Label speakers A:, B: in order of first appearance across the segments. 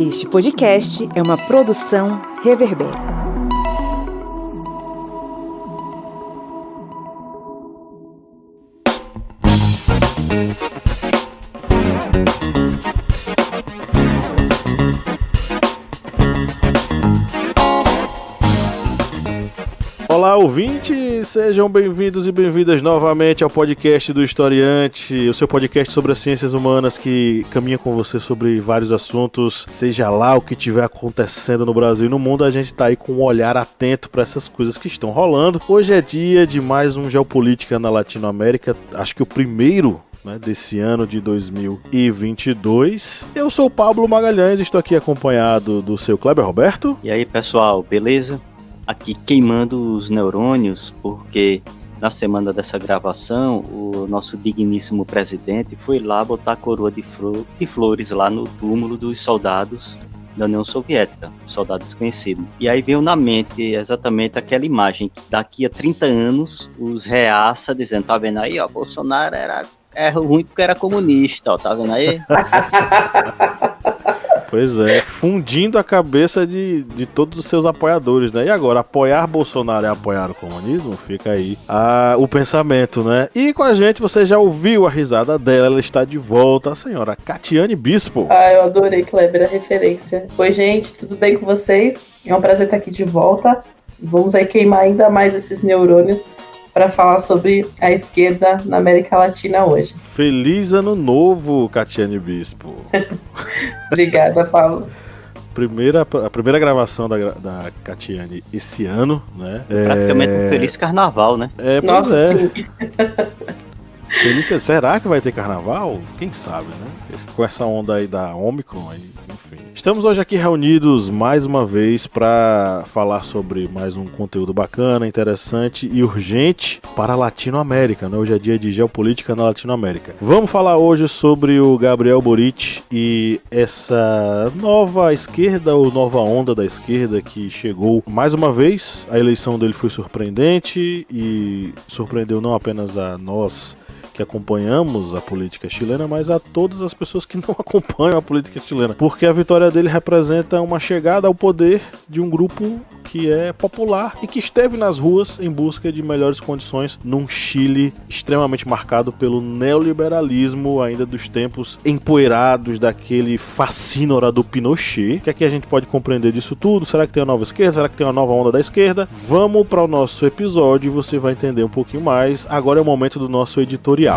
A: Este podcast é uma produção Reverber.
B: Olá, ouvintes! Sejam bem-vindos e bem-vindas novamente ao podcast do Historiante, o seu podcast sobre as ciências humanas que caminha com você sobre vários assuntos, seja lá o que estiver acontecendo no Brasil e no mundo, a gente tá aí com um olhar atento para essas coisas que estão rolando. Hoje é dia de mais um Geopolítica na Latinoamérica, acho que o primeiro desse ano de 2022. Eu sou o Pablo Magalhães, estou aqui acompanhado do seu Kleber Roberto.
C: E aí, pessoal, beleza? Aqui queimando os neurônios, porque na semana dessa gravação o nosso digníssimo presidente foi lá botar a coroa de flores lá no túmulo dos soldados da União Soviética, soldado desconhecido. E aí veio na mente exatamente aquela imagem que daqui a 30 anos os reaça dizendo, tá vendo aí, ó, Bolsonaro é ruim porque era comunista, ó, tá vendo aí?
B: Pois é, fundindo a cabeça de todos os seus apoiadores, né? E agora, apoiar Bolsonaro é apoiar o comunismo? Fica aí o pensamento, né? E com a gente, você já ouviu a risada dela, ela está de volta, a senhora Catiane Bispo.
D: Eu adorei, Kleber, a referência. Oi, gente, tudo bem com vocês? É um prazer estar aqui de volta. Vamos aí queimar ainda mais esses neurônios para falar sobre a esquerda na América Latina hoje.
B: Feliz Ano Novo, Catiane Bispo.
D: Obrigada, Paulo.
B: A primeira gravação da Catiane esse ano, né?
C: Praticamente um feliz carnaval, né?
D: Nossa, sim.
B: Feliz, será que vai ter carnaval? Quem sabe, né? Com essa onda aí da Omicron, aí, enfim. Estamos hoje aqui reunidos mais uma vez para falar sobre mais um conteúdo bacana, interessante e urgente para a Latinoamérica, né? Hoje é dia de geopolítica na Latinoamérica. Vamos falar hoje sobre o Gabriel Boric e essa nova esquerda ou nova onda da esquerda que chegou mais uma vez. A eleição dele foi surpreendente e surpreendeu não apenas a nós que acompanhamos a política chilena, mas a todas as pessoas que não acompanham a política chilena, porque a vitória dele representa uma chegada ao poder de um grupo que é popular e que esteve nas ruas em busca de melhores condições num Chile extremamente marcado pelo neoliberalismo ainda dos tempos empoeirados daquele fascínora do Pinochet. O que é que a gente pode compreender disso tudo? Será que tem uma nova esquerda? Será que tem uma nova onda da esquerda? Vamos para o nosso episódio e você vai entender um pouquinho mais. Agora é o momento do nosso editorial.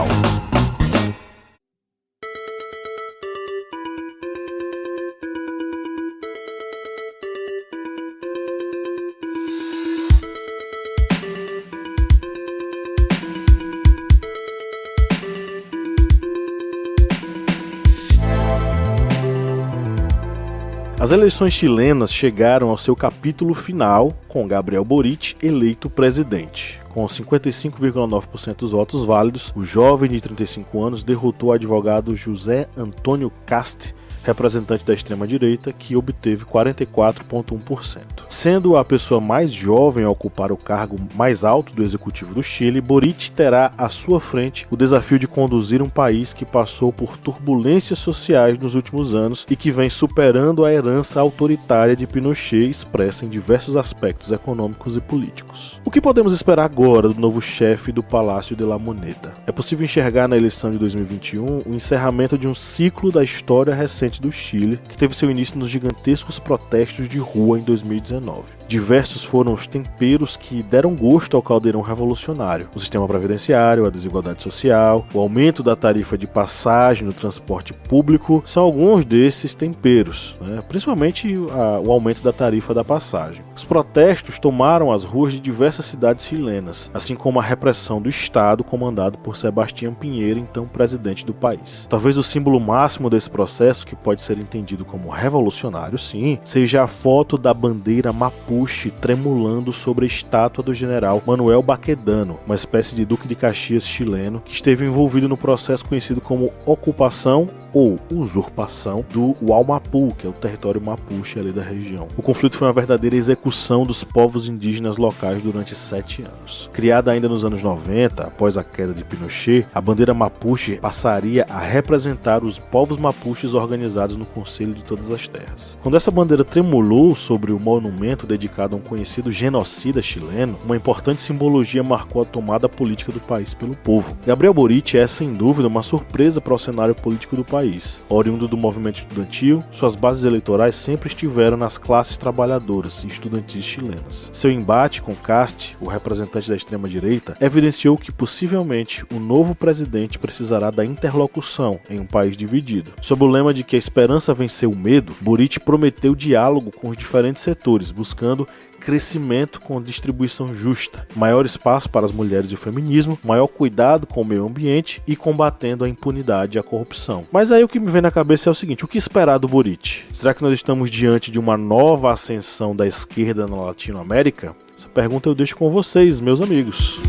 B: As eleições chilenas chegaram ao seu capítulo final com Gabriel Boric eleito presidente. Com 55,9% dos votos válidos, o jovem de 35 anos derrotou o advogado José Antônio Cast, representante da extrema-direita, que obteve 44,1%. Sendo a pessoa mais jovem a ocupar o cargo mais alto do Executivo do Chile, Boric terá à sua frente o desafio de conduzir um país que passou por turbulências sociais nos últimos anos e que vem superando a herança autoritária de Pinochet expressa em diversos aspectos econômicos e políticos. O que podemos esperar agora do novo chefe do Palácio de la Moneda? É possível enxergar na eleição de 2021 o encerramento de um ciclo da história recente do Chile, que teve seu início nos gigantescos protestos de rua em 2019. Diversos foram os temperos que deram gosto ao caldeirão revolucionário. O sistema previdenciário, a desigualdade social, o aumento da tarifa de passagem no transporte público são alguns desses temperos, né? Principalmente o aumento da tarifa da passagem. Os protestos tomaram as ruas de diversas cidades chilenas, assim como a repressão do Estado comandado por Sebastián Piñera, então presidente do país. Talvez o símbolo máximo desse processo, que pode ser entendido como revolucionário, sim, seja a foto da bandeira Mapuche mapuche tremulando sobre a estátua do general Manuel Baquedano, uma espécie de duque de Caxias chileno que esteve envolvido no processo conhecido como ocupação ou usurpação do Uaumapu, que é o território mapuche ali da região. O conflito foi uma verdadeira execução dos povos indígenas locais durante 7 anos. Criada ainda nos anos 90, após a queda de Pinochet, a bandeira mapuche passaria a representar os povos mapuches organizados no Conselho de Todas as Terras. Quando essa bandeira tremulou sobre o monumento dedicado a um conhecido genocida chileno, uma importante simbologia marcou a tomada política do país pelo povo. Gabriel Boric é, sem dúvida, uma surpresa para o cenário político do país. Oriundo do movimento estudantil, suas bases eleitorais sempre estiveram nas classes trabalhadoras e estudantis chilenas. Seu embate com Cast, o representante da extrema-direita, evidenciou que possivelmente o novo presidente precisará da interlocução em um país dividido. Sob o lema de que a esperança venceu o medo, Boric prometeu diálogo com os diferentes setores, buscando crescimento com distribuição justa, maior espaço para as mulheres e o feminismo, maior cuidado com o meio ambiente e combatendo a impunidade e a corrupção. Mas aí o que me vem na cabeça é o seguinte: o que esperar do Boric? Será que nós estamos diante de uma nova ascensão da esquerda na Latinoamérica? Essa pergunta eu deixo com vocês, meus amigos.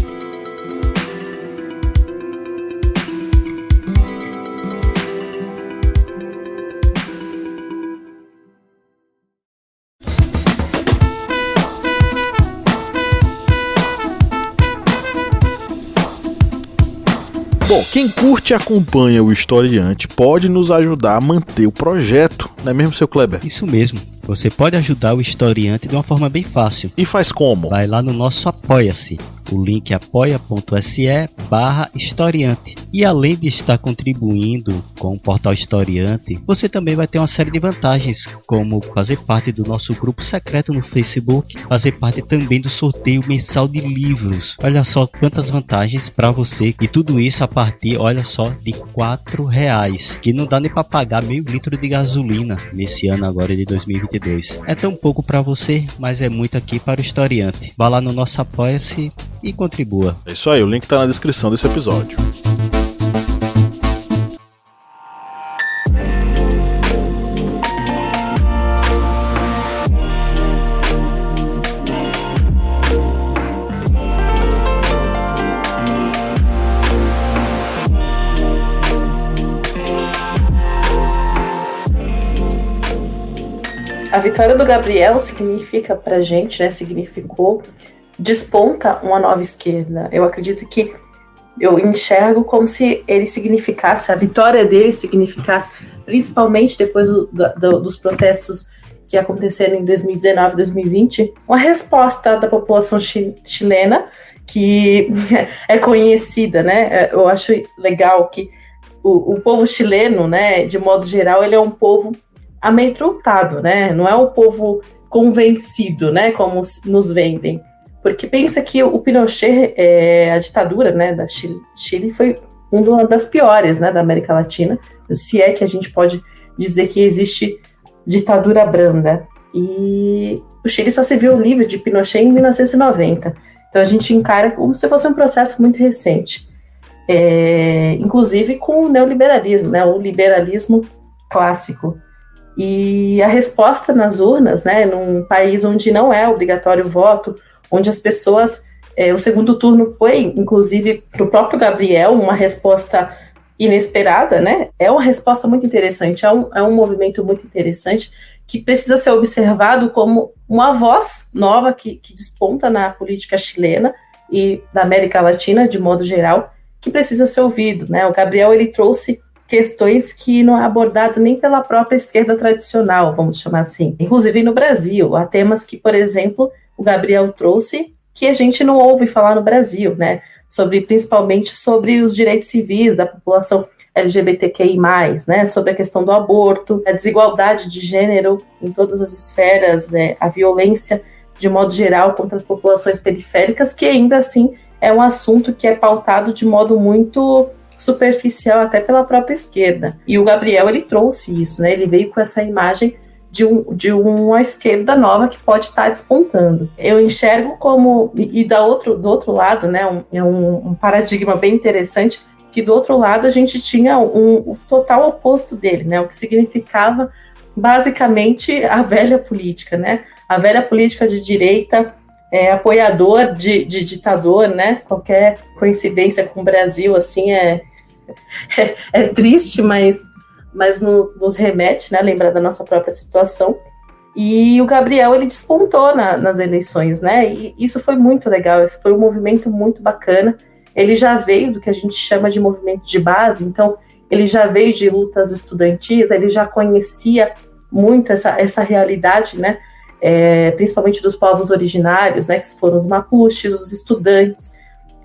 B: Bom, quem curte e acompanha o Historiante pode nos ajudar a manter o projeto, não é mesmo, seu Kleber?
E: Isso mesmo. Você pode ajudar o Historiante de uma forma bem fácil.
B: E faz como?
E: Vai lá no nosso Apoia-se. O link é apoia.se/historiante. E além de estar contribuindo com o portal Historiante, você também vai ter uma série de vantagens, como fazer parte do nosso grupo secreto no Facebook, fazer parte também do sorteio mensal de livros. Olha só quantas vantagens para você. E tudo isso a partir, olha só, de R$4, que não dá nem para pagar meio litro de gasolina nesse ano agora de 2022. É tão pouco para você, mas é muito aqui para o Historiante. Vá lá no nosso Apoia-se e contribua.
B: É isso aí, o link está na descrição desse episódio.
D: A vitória do Gabriel significa pra gente, né, significou, desponta uma nova esquerda. Eu acredito que eu enxergo como se ele significasse, a vitória dele significasse, principalmente depois dos protestos que aconteceram em 2019 e 2020, uma resposta da população chilena, que é conhecida, né? Eu acho legal que o povo chileno, né, de modo geral, ele é um povo amedrontado, né? Não é um povo convencido, né, como nos vendem. Porque pensa que o Pinochet, a ditadura, né, da Chile foi uma das piores, né, da América Latina, se é que a gente pode dizer que existe ditadura branda. E o Chile só se viu livre de Pinochet em 1990. Então a gente encara como se fosse um processo muito recente. Inclusive com o neoliberalismo, né, o liberalismo clássico. E a resposta nas urnas, né, num país onde não é obrigatório o voto, onde as pessoas, o segundo turno foi, inclusive, para o próprio Gabriel, uma resposta inesperada, né, é uma resposta muito interessante, é um movimento muito interessante, que precisa ser observado como uma voz nova que desponta na política chilena e da América Latina, de modo geral, que precisa ser ouvido, né. O Gabriel, ele trouxe questões que não é abordado nem pela própria esquerda tradicional, vamos chamar assim. Inclusive no Brasil, há temas que, por exemplo, o Gabriel trouxe que a gente não ouve falar no Brasil, né? Principalmente sobre os direitos civis da população LGBTQI+, né? Sobre a questão do aborto, a desigualdade de gênero em todas as esferas, né? A violência, de modo geral, contra as populações periféricas, que ainda assim é um assunto que é pautado de modo muito superficial até pela própria esquerda. E o Gabriel, ele trouxe isso, né? Ele veio com essa imagem de uma esquerda nova que pode estar despontando. Eu enxergo como, e do outro lado, né, um paradigma bem interessante, que do outro lado a gente tinha o total oposto dele, né? O que significava basicamente a velha política, né? a velha política de direita, apoiador de ditador, né? Qualquer coincidência com o Brasil, assim, é triste, mas nos remete, né? Lembrar da nossa própria situação. E o Gabriel, ele despontou nas eleições, né? E isso foi muito legal, esse foi um movimento muito bacana. Ele já veio do que a gente chama de movimento de base, então ele já veio de lutas estudantis, ele já conhecia muito essa realidade, né? Principalmente dos povos originários, né? Que foram os mapuches, os estudantes.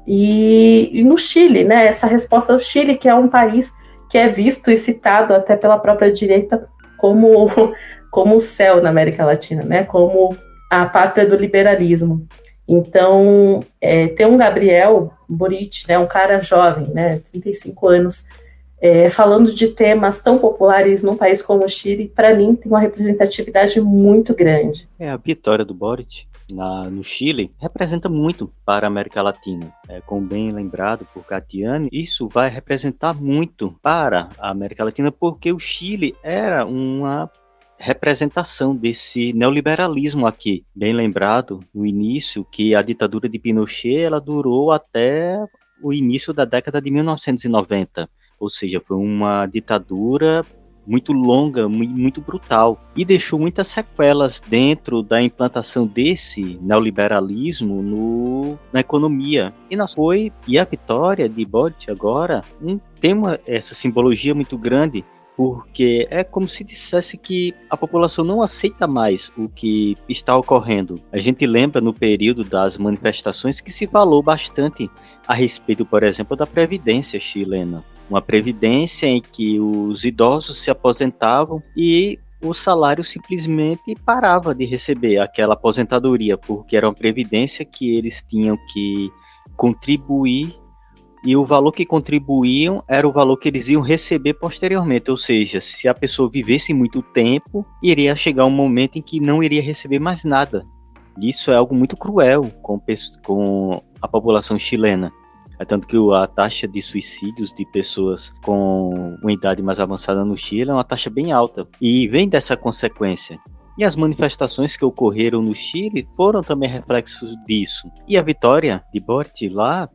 D: E no Chile, né? Essa resposta ao Chile, que é um país que é visto e citado até pela própria direita como o céu na América Latina, né? Como a pátria do liberalismo. Então, ter um Gabriel Boric, né? Um cara jovem, né? 35 anos, falando de temas tão populares num país como o Chile, para mim tem uma representatividade muito grande.
C: A vitória do Boric no Chile representa muito para a América Latina. Como bem lembrado por Catiane, isso vai representar muito para a América Latina, porque o Chile era uma representação desse neoliberalismo aqui. Bem lembrado no início que a ditadura de Pinochet ela durou até o início da década de 1990, ou seja, foi uma ditadura muito longa, muito brutal, e deixou muitas sequelas dentro da implantação desse neoliberalismo na economia. E a vitória de Boric agora tem essa simbologia muito grande, porque é como se dissesse que a população não aceita mais o que está ocorrendo. A gente lembra no período das manifestações que se falou bastante a respeito, por exemplo, da Previdência chilena. Uma Previdência em que os idosos se aposentavam e o salário simplesmente parava de receber aquela aposentadoria, porque era uma Previdência que eles tinham que contribuir, e o valor que contribuíam era o valor que eles iam receber posteriormente, ou seja, se a pessoa vivesse muito tempo, iria chegar um momento em que não iria receber mais nada. Isso é algo muito cruel com a população chilena. Tanto que a taxa de suicídios de pessoas com uma idade mais avançada no Chile é uma taxa bem alta, e vem dessa consequência. E as manifestações que ocorreram no Chile foram também reflexos disso. E a vitória de Boric lá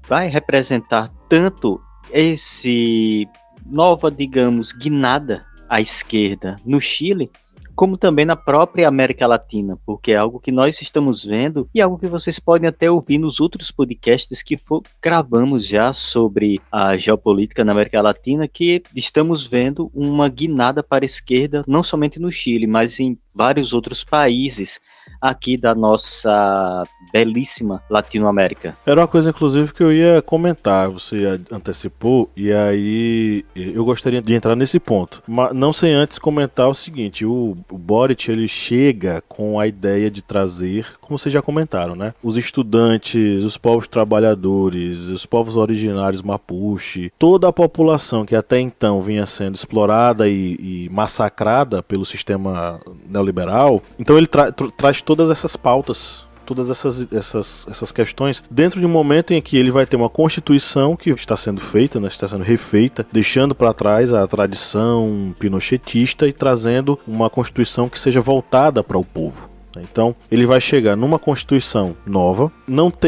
C: vai representar tanto esse nova, digamos, guinada à esquerda no Chile, como também na própria América Latina, porque é algo que nós estamos vendo e algo que vocês podem até ouvir nos outros podcasts que gravamos já sobre a geopolítica na América Latina, que estamos vendo uma guinada para a esquerda, não somente no Chile, mas em vários outros países aqui da nossa belíssima Latinoamérica.
B: Era uma coisa, inclusive, que eu ia comentar, você antecipou, e aí eu gostaria de entrar nesse ponto, mas não sem antes comentar o seguinte: o Boric, ele chega com a ideia de trazer, como vocês já comentaram, né, os estudantes, os povos trabalhadores, os povos originários Mapuche, toda a população que até então vinha sendo explorada e massacrada pelo sistema neoliberal. Então ele traz todas essas pautas, todas essas questões dentro de um momento em que ele vai ter uma constituição que está sendo feita, né, está sendo refeita, deixando para trás a tradição pinochetista e trazendo uma constituição que seja voltada para o povo. Então ele vai chegar numa constituição nova,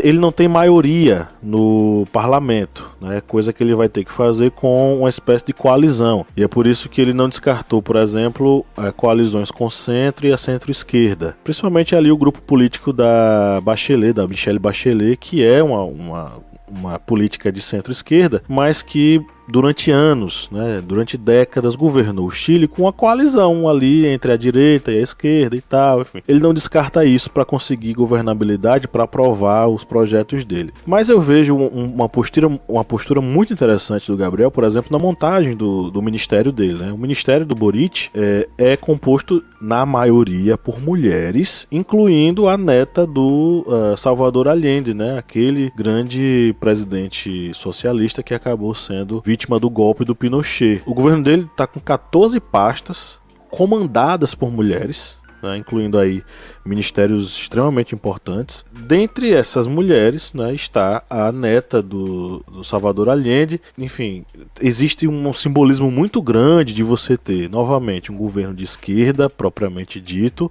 B: ele não tem maioria no parlamento, né, coisa que ele vai ter que fazer com uma espécie de coalizão, e é por isso que ele não descartou, por exemplo, coalizões com o centro e a centro-esquerda, principalmente ali o grupo político da Bachelet, da Michelle Bachelet, que é uma política de centro-esquerda, mas que durante anos, né, durante décadas, governou o Chile com uma coalizão ali entre a direita e a esquerda e tal, enfim. Ele não descarta isso para conseguir governabilidade, para aprovar os projetos dele. Mas eu vejo uma postura muito interessante do Gabriel, por exemplo, na montagem do ministério dele, né? O ministério do Boric é composto, na maioria, por mulheres, incluindo a neta do Salvador Allende, né? Aquele grande presidente socialista que acabou sendo vítima do golpe do Pinochet. O governo dele está com 14 pastas comandadas por mulheres, né, incluindo aí ministérios extremamente importantes. Dentre essas mulheres, né, está a neta do Salvador Allende. Enfim, existe um simbolismo muito grande de você ter, novamente, um governo de esquerda, propriamente dito,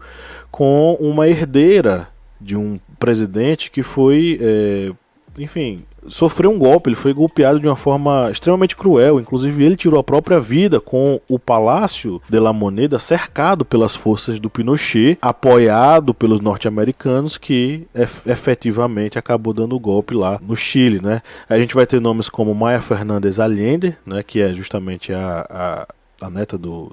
B: com uma herdeira de um presidente que foi, sofreu um golpe, ele foi golpeado de uma forma extremamente cruel, inclusive ele tirou a própria vida com o Palácio de la Moneda cercado pelas forças do Pinochet, apoiado pelos norte-americanos, que efetivamente acabou dando o golpe lá no Chile, né? A gente vai ter nomes como Maya Fernández Allende, né, que é justamente a neta do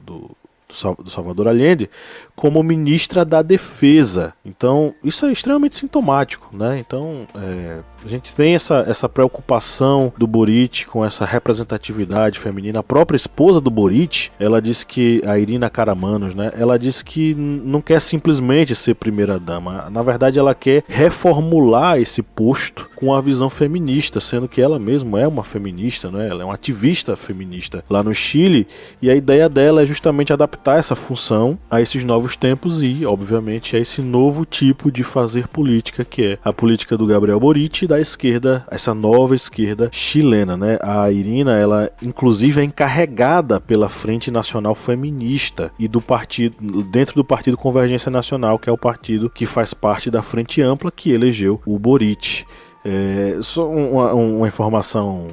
B: Salvador Allende, como ministra da Defesa. Então, isso é extremamente sintomático, né? Então, a gente tem essa preocupação do Boric com essa representatividade feminina. A própria esposa do Boric, ela disse que, a Irina Karamanos, né? Ela disse que não quer simplesmente ser primeira-dama. Na verdade, ela quer reformular esse posto com a visão feminista, sendo que ela mesma é uma feminista, né? Ela é uma ativista feminista lá no Chile, e a ideia dela é justamente adaptar essa função a esses novos tempos e, obviamente, a esse novo tipo de fazer política, que é a política do Gabriel Boric e da esquerda, essa nova esquerda chilena, né? A Irina, ela inclusive é encarregada pela Frente Nacional Feminista e do partido, dentro do Partido Convergência Nacional, que é o partido que faz parte da Frente Ampla que elegeu o Boric. Só uma informação,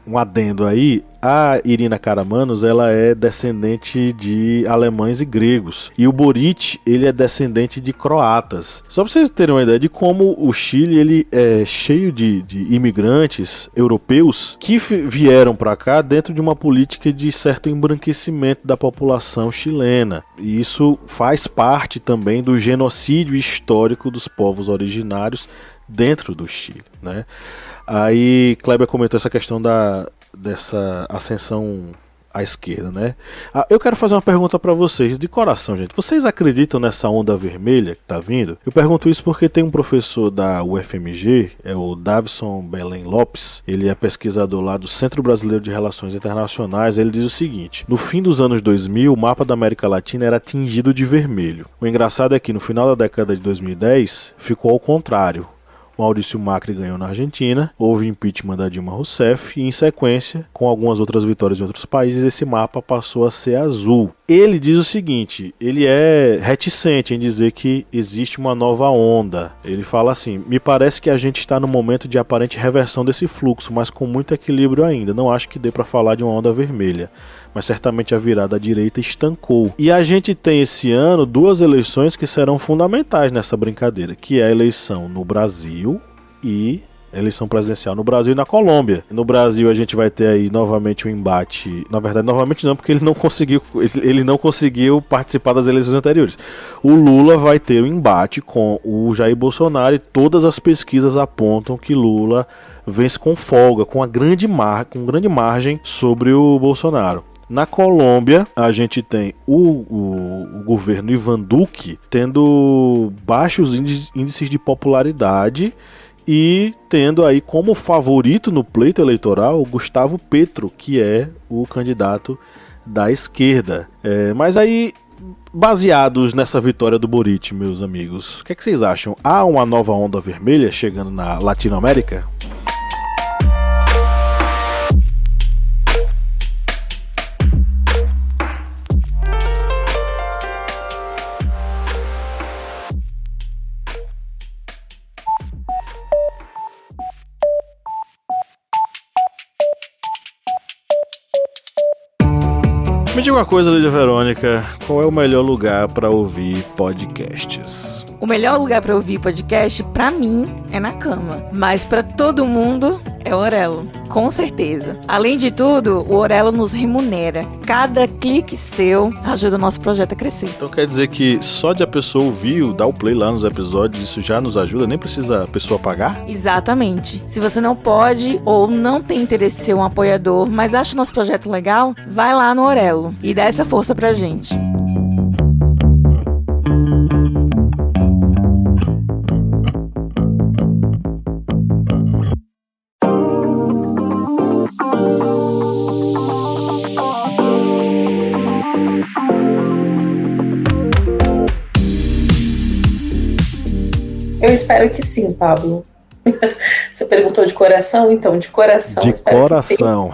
B: um adendo aí. A Irina Karamanos, ela é descendente de alemães e gregos, e o Boric, ele é descendente de croatas. Só para vocês terem uma ideia de como o Chile, ele é cheio de imigrantes europeus que vieram para cá dentro de uma política de certo embranquecimento da população chilena, e isso faz parte também do genocídio histórico dos povos originários dentro do Chile, né? Aí Kleber comentou essa questão dessa ascensão à esquerda, né? Eu quero fazer uma pergunta para vocês, de coração, gente. Vocês acreditam nessa onda vermelha que tá vindo? Eu pergunto isso porque tem um professor da UFMG, é o Davison Belém Lopes, ele é pesquisador lá do Centro Brasileiro de Relações Internacionais. Ele diz o seguinte: no fim dos anos 2000, o mapa da América Latina era tingido de vermelho. O engraçado é que no final da década de 2010, ficou ao contrário. Maurício Macri ganhou na Argentina, houve impeachment da Dilma Rousseff e, em sequência, com algumas outras vitórias em outros países, esse mapa passou a ser azul. Ele diz o seguinte, ele é reticente em dizer que existe uma nova onda. Ele fala assim: me parece que a gente está no momento de aparente reversão desse fluxo, mas com muito equilíbrio ainda. Não acho que dê para falar de uma onda vermelha, mas certamente a virada à direita estancou. E a gente tem esse ano duas eleições que serão fundamentais nessa brincadeira, que é a eleição no Brasil e a eleição presidencial no Brasil e na Colômbia. No Brasil a gente vai ter aí novamente um embate, na verdade novamente não, porque ele não conseguiu participar das eleições anteriores. O Lula vai ter um embate com o Jair Bolsonaro e todas as pesquisas apontam que Lula vence com folga, com grande margem sobre o Bolsonaro. Na Colômbia, a gente tem o governo Ivan Duque tendo baixos índices de popularidade e tendo aí como favorito no pleito eleitoral o Gustavo Petro, que é o candidato da esquerda. Mas aí, baseados nessa vitória do Boric, meus amigos, o que é que vocês acham? Há uma nova onda vermelha chegando na Latinoamérica? Me diga uma coisa, Lídia Verônica, qual é o melhor lugar para ouvir podcasts?
F: O melhor lugar para ouvir podcast, pra mim, é na cama. Mas pra todo mundo, é o Orelo. Com certeza. Além de tudo, o Orelo nos remunera. Cada clique seu ajuda o nosso projeto a crescer.
B: Então quer dizer que só de a pessoa ouvir, dar o play lá nos episódios, isso já nos ajuda? Nem precisa a pessoa pagar?
F: Exatamente. Se você não pode ou não tem interesse em ser um apoiador, mas acha o nosso projeto legal, vai lá no Orelo e dá essa força pra gente.
D: Eu espero que sim, Pablo. Você perguntou de coração? Então, de coração.
B: De coração.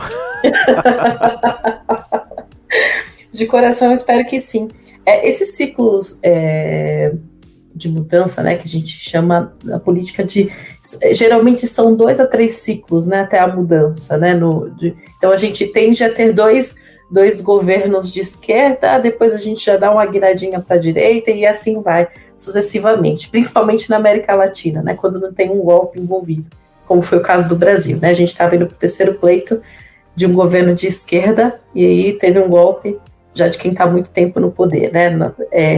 D: De coração, eu espero que sim. Esses ciclos de mudança, né, que a gente chama na política de... Geralmente são 2 a 3 ciclos, né, até a mudança, né? Então a gente tende a ter dois governos de esquerda, depois a gente já dá uma guinadinha para a direita e assim vai sucessivamente, principalmente na América Latina, né, quando não tem um golpe envolvido, como foi o caso do Brasil, né? A gente estava indo para o terceiro pleito de um governo de esquerda e aí teve um golpe já de quem está há muito tempo no poder, né?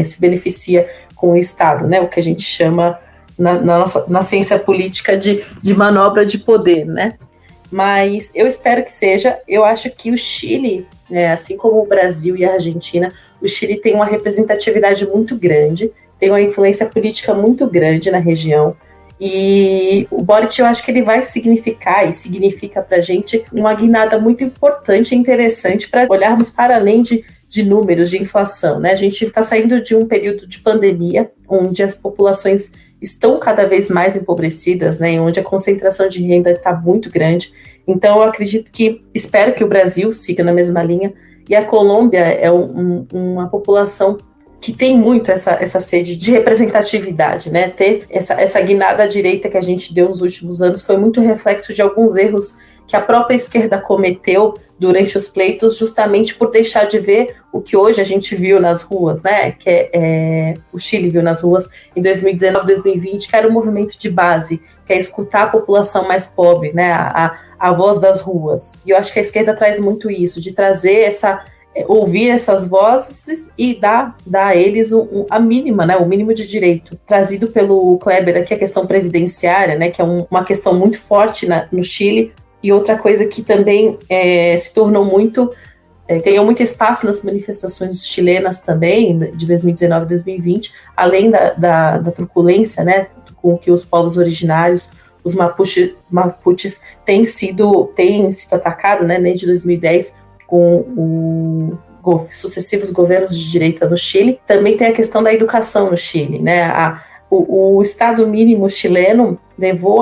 D: Se beneficia com o Estado, né? O que a gente chama na ciência política de manobra de poder, né? Mas eu espero que seja. Eu acho que o Chile, assim como o Brasil e a Argentina, o Chile tem uma representatividade muito grande, tem uma influência política muito grande na região. E o Boric, eu acho que ele vai significar e significa para a gente uma guinada muito importante e interessante para olharmos para além de números, de inflação, né? A gente está saindo de um período de pandemia, onde as populações estão cada vez mais empobrecidas, né? Onde a concentração de renda está muito grande. Então, eu espero que o Brasil siga na mesma linha. E a Colômbia é uma população que tem muito essa sede de representatividade, né? Ter essa guinada à direita que a gente deu nos últimos anos foi muito reflexo de alguns erros que a própria esquerda cometeu durante os pleitos, justamente por deixar de ver o que hoje a gente viu nas ruas, né? Que o Chile viu nas ruas em 2019, 2020, que era um movimento de base, que é escutar a população mais pobre, né? A voz das ruas. E eu acho que a esquerda traz muito isso, de trazer ouvir essas vozes e dar a eles a mínima, né, o mínimo de direito. Trazido pelo Kleber aqui a questão previdenciária, né, que é uma questão muito forte no Chile, e outra coisa que também se tornou ganhou muito espaço nas manifestações chilenas também, de 2019 e 2020, além da truculência, né, com que os povos originários, os Mapuches, têm sido atacados, né, desde 2010, com sucessivos governos de direita no Chile. Também tem a questão da educação no Chile, né? O Estado mínimo chileno levou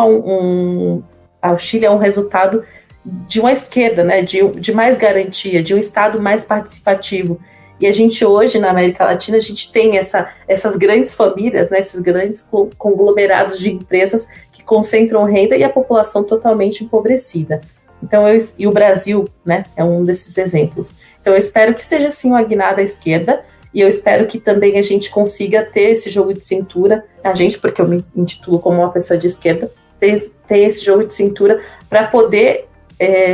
D: ao Chile a um resultado de uma esquerda, né? De mais garantia, de um Estado mais participativo. E a gente hoje, na América Latina, a gente tem essas grandes famílias, né? Esses grandes conglomerados de empresas que concentram renda e a população totalmente empobrecida. Então, e o Brasil, né, é um desses exemplos. Então, eu espero que seja, sim, uma guinada à esquerda, e eu espero que também a gente consiga ter esse jogo de cintura, porque eu me intitulo como uma pessoa de esquerda, ter esse jogo de cintura para poder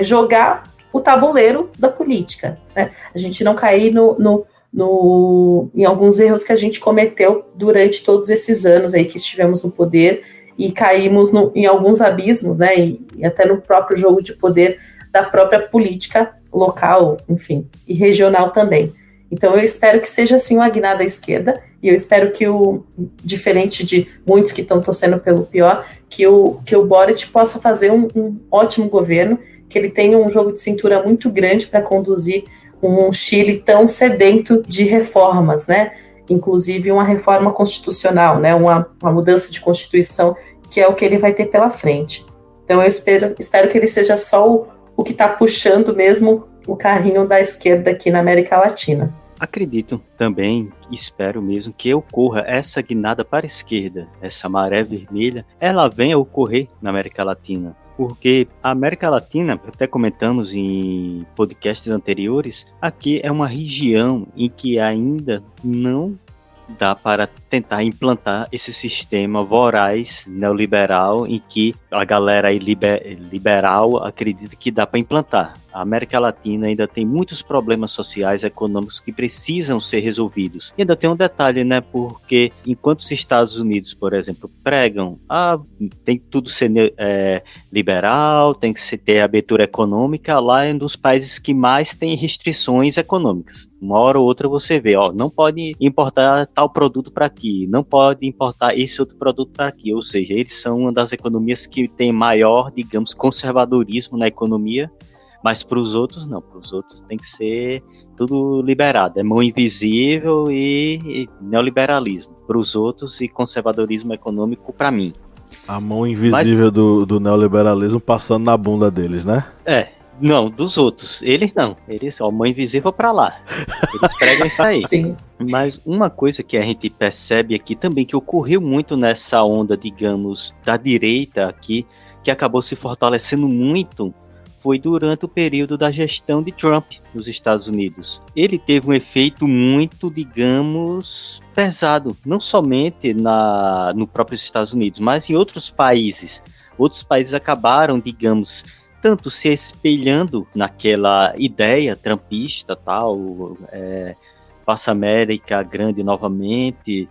D: jogar o tabuleiro da política, né? A gente não cair em alguns erros que a gente cometeu durante todos esses anos aí que estivemos no poder, e caímos em alguns abismos, né, e até no próprio jogo de poder da própria política local, enfim, e regional também. Então eu espero que seja assim uma guinada à esquerda, e eu espero que diferente de muitos que estão torcendo pelo pior, que o Boric possa fazer um ótimo governo, que ele tenha um jogo de cintura muito grande para conduzir um Chile tão sedento de reformas, né? Inclusive uma reforma constitucional, né, uma mudança de constituição, que é o que ele vai ter pela frente. Então eu espero que ele seja só o que está puxando mesmo o carrinho da esquerda aqui na América Latina.
C: Acredito também, espero mesmo, que ocorra essa guinada para a esquerda, essa maré vermelha, ela venha a ocorrer na América Latina. Porque a América Latina, até comentamos em podcasts anteriores, aqui é uma região em que ainda não dá para tentar implantar esse sistema voraz neoliberal em que a galera aí liberal acredita que dá para implantar. A América Latina ainda tem muitos problemas sociais e econômicos que precisam ser resolvidos. E ainda tem um detalhe, né? Porque enquanto os Estados Unidos, por exemplo, pregam tem que tudo ser liberal, tem que ter abertura econômica, lá é um dos países que mais tem restrições econômicas. Uma hora ou outra você vê, não pode importar tal produto para aqui, não pode importar esse outro produto para aqui. Ou seja, eles são uma das economias que tem maior, digamos, conservadorismo na economia, Mas para os outros, não. Para os outros tem que ser tudo liberado. É mão invisível e neoliberalismo. Para os outros, e conservadorismo econômico para mim.
B: A mão invisível do neoliberalismo passando na bunda deles, né?
C: Não, dos outros. Eles não. Eles, mão invisível para lá. Eles pregam isso aí.
D: Sim.
C: Mas uma coisa que a gente percebe aqui também, que ocorreu muito nessa onda, digamos, da direita aqui, que acabou se fortalecendo muito, foi durante o período da gestão de Trump nos Estados Unidos. Ele teve um efeito muito, digamos, pesado, não somente no próprio Estados Unidos, mas em outros países. Outros países acabaram, digamos, tanto se espelhando naquela ideia trumpista, tal, faça América grande novamente,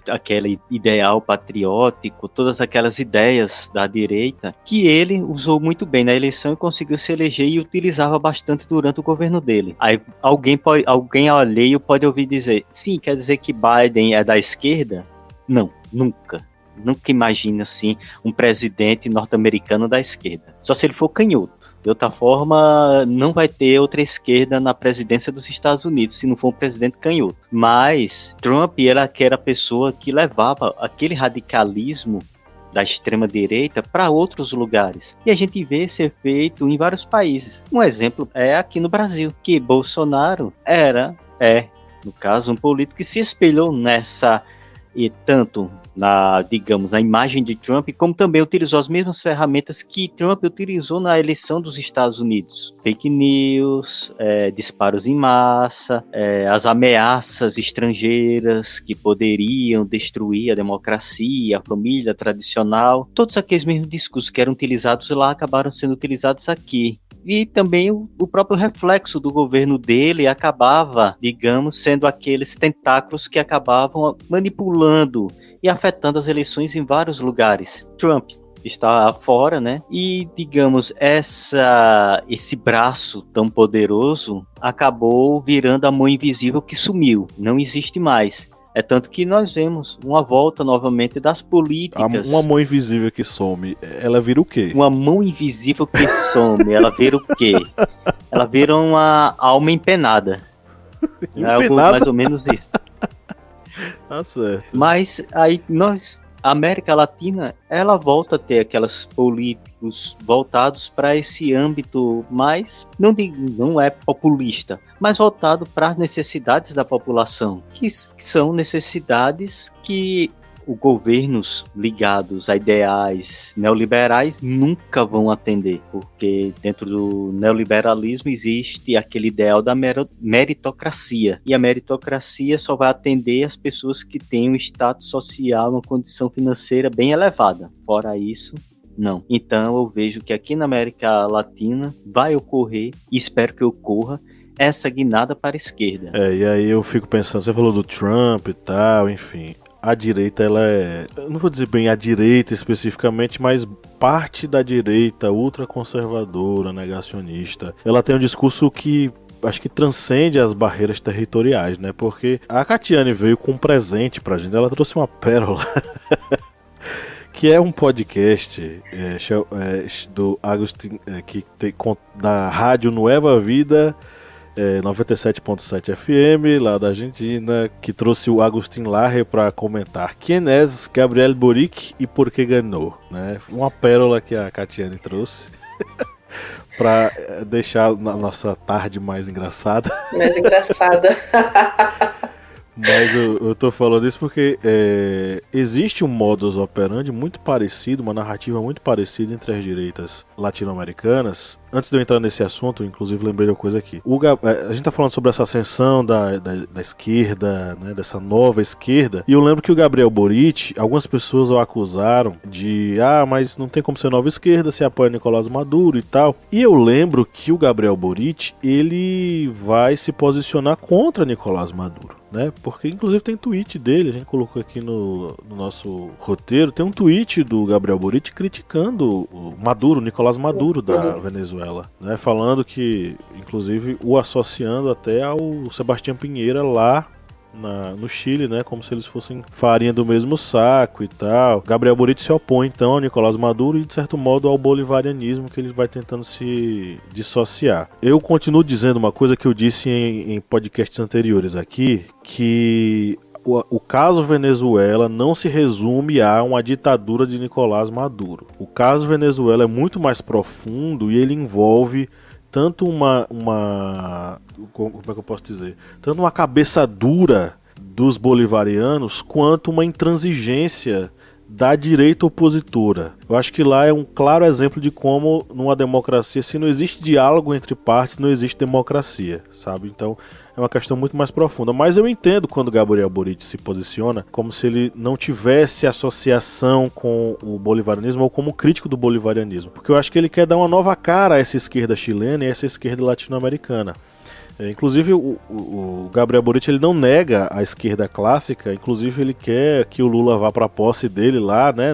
C: aquele ideal patriótico, todas aquelas ideias da direita, que ele usou muito bem na eleição e conseguiu se eleger e utilizava bastante durante o governo dele. Aí alguém alheio pode ouvir dizer, sim, quer dizer que Biden é da esquerda? Não, nunca. Nunca imagina assim um presidente norte-americano da esquerda. Só se ele for canhoto. De outra forma, não vai ter outra esquerda na presidência dos Estados Unidos se não for um presidente canhoto. Mas Trump era aquela pessoa que levava aquele radicalismo da extrema-direita para outros lugares. E a gente vê esse efeito em vários países. Um exemplo é aqui no Brasil, que Bolsonaro no caso, um político que se espelhou nessa, e tanto na imagem de Trump, como também utilizou as mesmas ferramentas que Trump utilizou na eleição dos Estados Unidos. Fake news, disparos em massa, as ameaças estrangeiras que poderiam destruir a democracia, a família tradicional. Todos aqueles mesmos discursos que eram utilizados lá acabaram sendo utilizados aqui. E também o próprio reflexo do governo dele acabava, digamos, sendo aqueles tentáculos que acabavam manipulando e afetando as eleições em vários lugares. Trump está fora, né? E, digamos, esse braço tão poderoso acabou virando a mão invisível que sumiu, não existe mais. É tanto que nós vemos uma volta novamente das políticas.
B: Uma mão invisível que some, ela vira o quê?
C: Uma mão invisível que some, ela vira o quê? Ela vira uma alma empenada. É algo mais ou menos isso.
B: Tá certo.
C: Mas aí a América Latina, ela volta a ter aquelas políticos voltados para esse âmbito mais, não é populista, mas voltado para as necessidades da população, que são necessidades que os governos ligados a ideais neoliberais nunca vão atender, porque dentro do neoliberalismo existe aquele ideal da meritocracia, e a meritocracia só vai atender as pessoas que têm um status social, uma condição financeira bem elevada. Fora isso, não. Então eu vejo que aqui na América Latina vai ocorrer, e espero que ocorra, essa guinada para a esquerda.
B: E aí eu fico pensando, você falou do Trump e tal, enfim. A direita, ela eu não vou dizer bem a direita especificamente, mas parte da direita ultraconservadora, negacionista, ela tem um discurso que acho que transcende as barreiras territoriais, né? Porque a Catiane veio com um presente pra gente, ela trouxe uma pérola, que é um podcast do Agustin, da Rádio Nueva Vida, 97.7 FM, lá da Argentina, que trouxe o Agustin Larre para comentar quem é Gabriel Boric e por que ganhou, né? Uma pérola que a Catiane trouxe para deixar a nossa tarde mais engraçada.
D: Mais engraçada.
B: Mas eu tô falando isso porque existe um modus operandi muito parecido, uma narrativa muito parecida entre as direitas latino-americanas. Antes de eu entrar nesse assunto, inclusive lembrei de uma coisa aqui. A gente tá falando sobre essa ascensão da esquerda, né, dessa nova esquerda. E eu lembro que o Gabriel Boric, algumas pessoas o acusaram de mas não tem como ser nova esquerda, se apoia Nicolás Maduro e tal. E eu lembro que o Gabriel Boric, ele vai se posicionar contra Nicolás Maduro, né? Porque inclusive tem tweet dele, a gente colocou aqui no nosso roteiro, tem um tweet do Gabriel Boric criticando o Maduro, Nicolás Maduro da Venezuela, né? Falando que, inclusive, o associando até ao Sebastião Pinheira lá no Chile, né, como se eles fossem farinha do mesmo saco e tal. Gabriel Boric se opõe então ao Nicolás Maduro e de certo modo ao bolivarianismo, que ele vai tentando se dissociar. Eu continuo dizendo uma coisa que eu disse em podcasts anteriores aqui, que o caso Venezuela não se resume a uma ditadura de Nicolás Maduro. O caso Venezuela é muito mais profundo e ele envolve tanto como é que eu posso dizer? Tanto uma cabeça dura dos bolivarianos quanto uma intransigência da direita opositora. Eu acho que lá é um claro exemplo de como numa democracia, se não existe diálogo entre partes, não existe democracia, sabe? Então é uma questão muito mais profunda. Mas eu entendo quando Gabriel Boric se posiciona como se ele não tivesse associação com o bolivarianismo ou como crítico do bolivarianismo. Porque eu acho que ele quer dar uma nova cara a essa esquerda chilena e a essa esquerda latino-americana. Inclusive o Gabriel Boric ele não nega a esquerda clássica, inclusive ele quer que o Lula vá para a posse dele lá, né,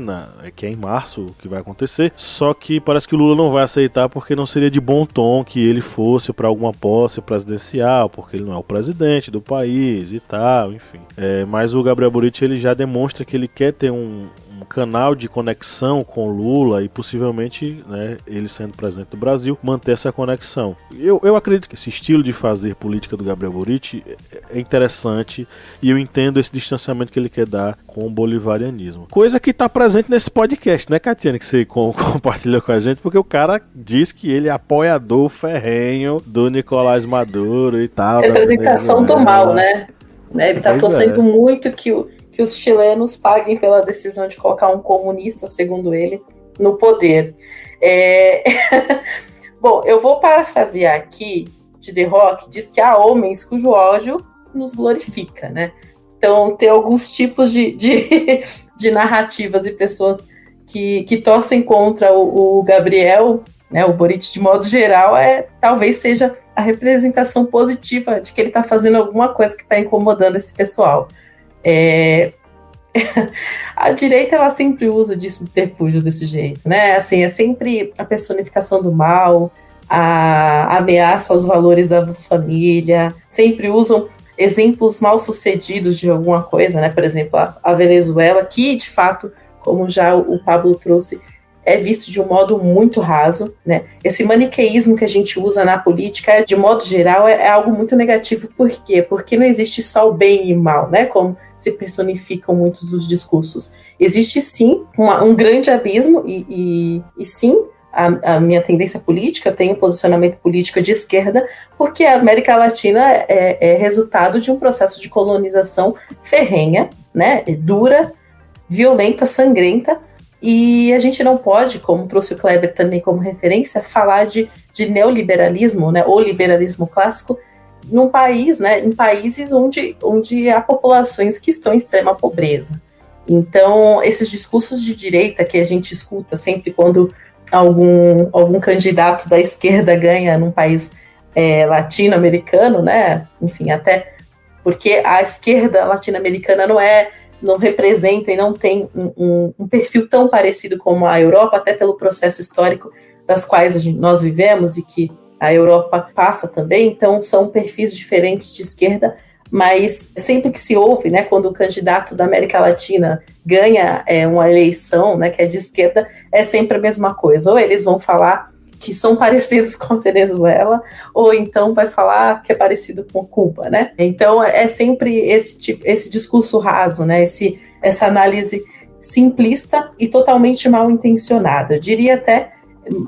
B: que é em março que vai acontecer, só que parece que o Lula não vai aceitar porque não seria de bom tom que ele fosse para alguma posse presidencial, porque ele não é o presidente do país e tal, enfim. Mas o Gabriel Boric ele já demonstra que ele quer ter um canal de conexão com Lula e possivelmente, né, ele sendo presidente do Brasil, manter essa conexão. Eu acredito que esse estilo de fazer política do Gabriel Boric é interessante e eu entendo esse distanciamento que ele quer dar com o bolivarianismo. Coisa que está presente nesse podcast, né, Catiane, que você compartilhou com a gente, porque o cara diz que ele é apoiador ferrenho do Nicolás Maduro e tal.
D: Representação do mal, né? Ele está torcendo muito que os chilenos paguem pela decisão de colocar um comunista, segundo ele, no poder. Bom, eu vou parafrasear aqui de The Rock, diz que há homens cujo ódio nos glorifica, né? Então, tem alguns tipos de narrativas e pessoas que torcem contra o Gabriel, né, o Boric, de modo geral, talvez seja a representação positiva de que ele está fazendo alguma coisa que está incomodando esse pessoal. A direita ela sempre usa de subterfúgio desse jeito, né? Assim, é sempre a personificação do mal, a ameaça aos valores da família, sempre usam exemplos mal sucedidos de alguma coisa, né? Por exemplo, a Venezuela, que de fato, como já o Pablo trouxe, é visto de um modo muito raso, né? Esse maniqueísmo que a gente usa na política, de modo geral, é algo muito negativo. Por quê? Porque não existe só o bem e mal, né? Como se personificam muitos dos discursos. Existe sim um grande abismo e sim, a minha tendência política, eu tenho um posicionamento político de esquerda, porque a América Latina é resultado de um processo de colonização ferrenha, né? Dura, violenta, sangrenta. E a gente não pode, como trouxe o Kleber também como referência, falar de neoliberalismo, né, ou liberalismo clássico, num país, né, em países onde há populações que estão em extrema pobreza. Então, esses discursos de direita que a gente escuta sempre quando algum candidato da esquerda ganha num país latino-americano, né, enfim, até porque a esquerda latino-americana não representa e não tem um perfil tão parecido como a Europa, até pelo processo histórico das quais nós vivemos e que a Europa passa também, então são perfis diferentes de esquerda, mas sempre que se ouve, né, quando o candidato da América Latina ganha uma eleição, né, que é de esquerda, é sempre a mesma coisa, ou eles vão falar que são parecidos com a Venezuela, ou então vai falar que é parecido com Cuba, né? Então é sempre esse discurso raso, né? Essa análise simplista e totalmente mal intencionada. Eu diria até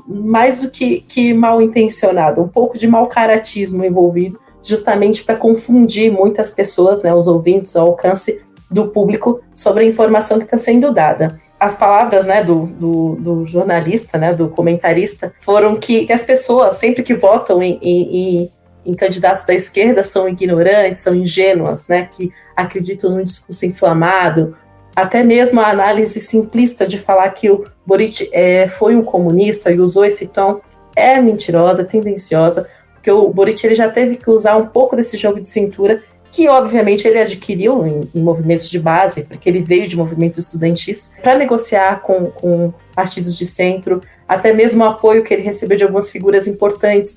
D: mais do que mal intencionado, um pouco de mau caratismo envolvido, justamente para confundir muitas pessoas, né, os ouvintes, ao alcance do público sobre a informação que está sendo dada. As palavras, né, do jornalista, né, do comentarista, foram que as pessoas, sempre que votam em candidatos da esquerda, são ignorantes, são ingênuas, né, que acreditam num discurso inflamado. Até mesmo a análise simplista de falar que o Boric foi um comunista e usou esse tom é mentirosa, tendenciosa, porque o Boric ele já teve que usar um pouco desse jogo de cintura, que obviamente ele adquiriu em movimentos de base, porque ele veio de movimentos estudantis, para negociar com partidos de centro, até mesmo o apoio que ele recebeu de algumas figuras importantes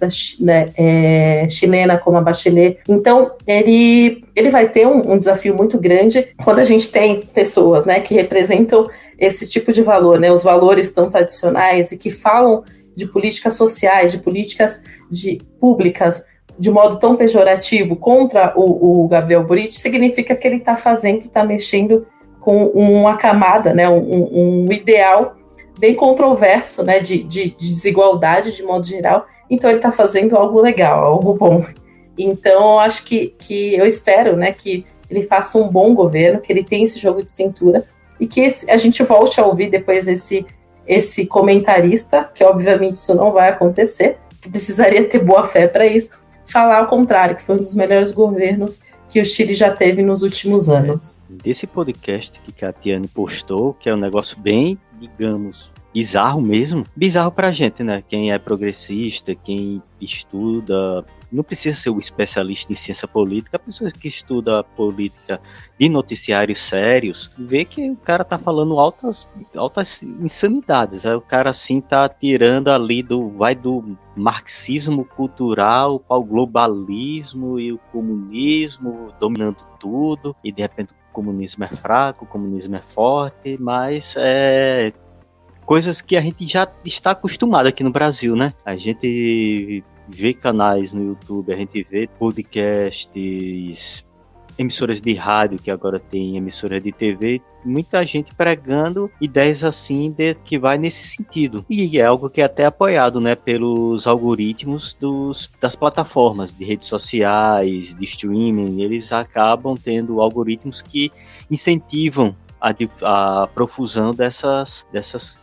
D: chilena, como a Bachelet. Então, ele vai ter um desafio muito grande quando a gente tem pessoas, né, que representam esse tipo de valor, né, os valores tão tradicionais e que falam de políticas sociais, de políticas públicas, de modo tão pejorativo contra o Gabriel Boric, significa que ele está fazendo, que está mexendo com uma camada, né, um ideal bem controverso, né, de desigualdade de modo geral. Então ele está fazendo algo legal, algo bom. Então eu acho que eu espero, né, que ele faça um bom governo, que ele tenha esse jogo de cintura e que a gente volte a ouvir depois esse comentarista, que obviamente isso não vai acontecer, que precisaria ter boa fé para isso, falar ao contrário, que foi um dos melhores governos que o Chile já teve nos últimos anos.
C: Desse podcast que Catiane postou, que é um negócio bem, digamos, bizarro mesmo, bizarro pra gente, né? Quem é progressista, quem estuda, não precisa ser um especialista em ciência política, a pessoa que estuda política de noticiários sérios, vê que o cara tá falando altas insanidades, o cara assim tá tirando ali do marxismo cultural para o globalismo e o comunismo dominando tudo, e de repente o comunismo é fraco, o comunismo é forte, mas coisas que a gente já está acostumado aqui no Brasil, né? A gente vê canais no YouTube, a gente vê podcasts, emissoras de rádio, que agora tem emissora de TV, muita gente pregando ideias assim que vai nesse sentido. E é algo que é até apoiado, né, pelos algoritmos das plataformas de redes sociais, de streaming. Eles acabam tendo algoritmos que incentivam a profusão dessas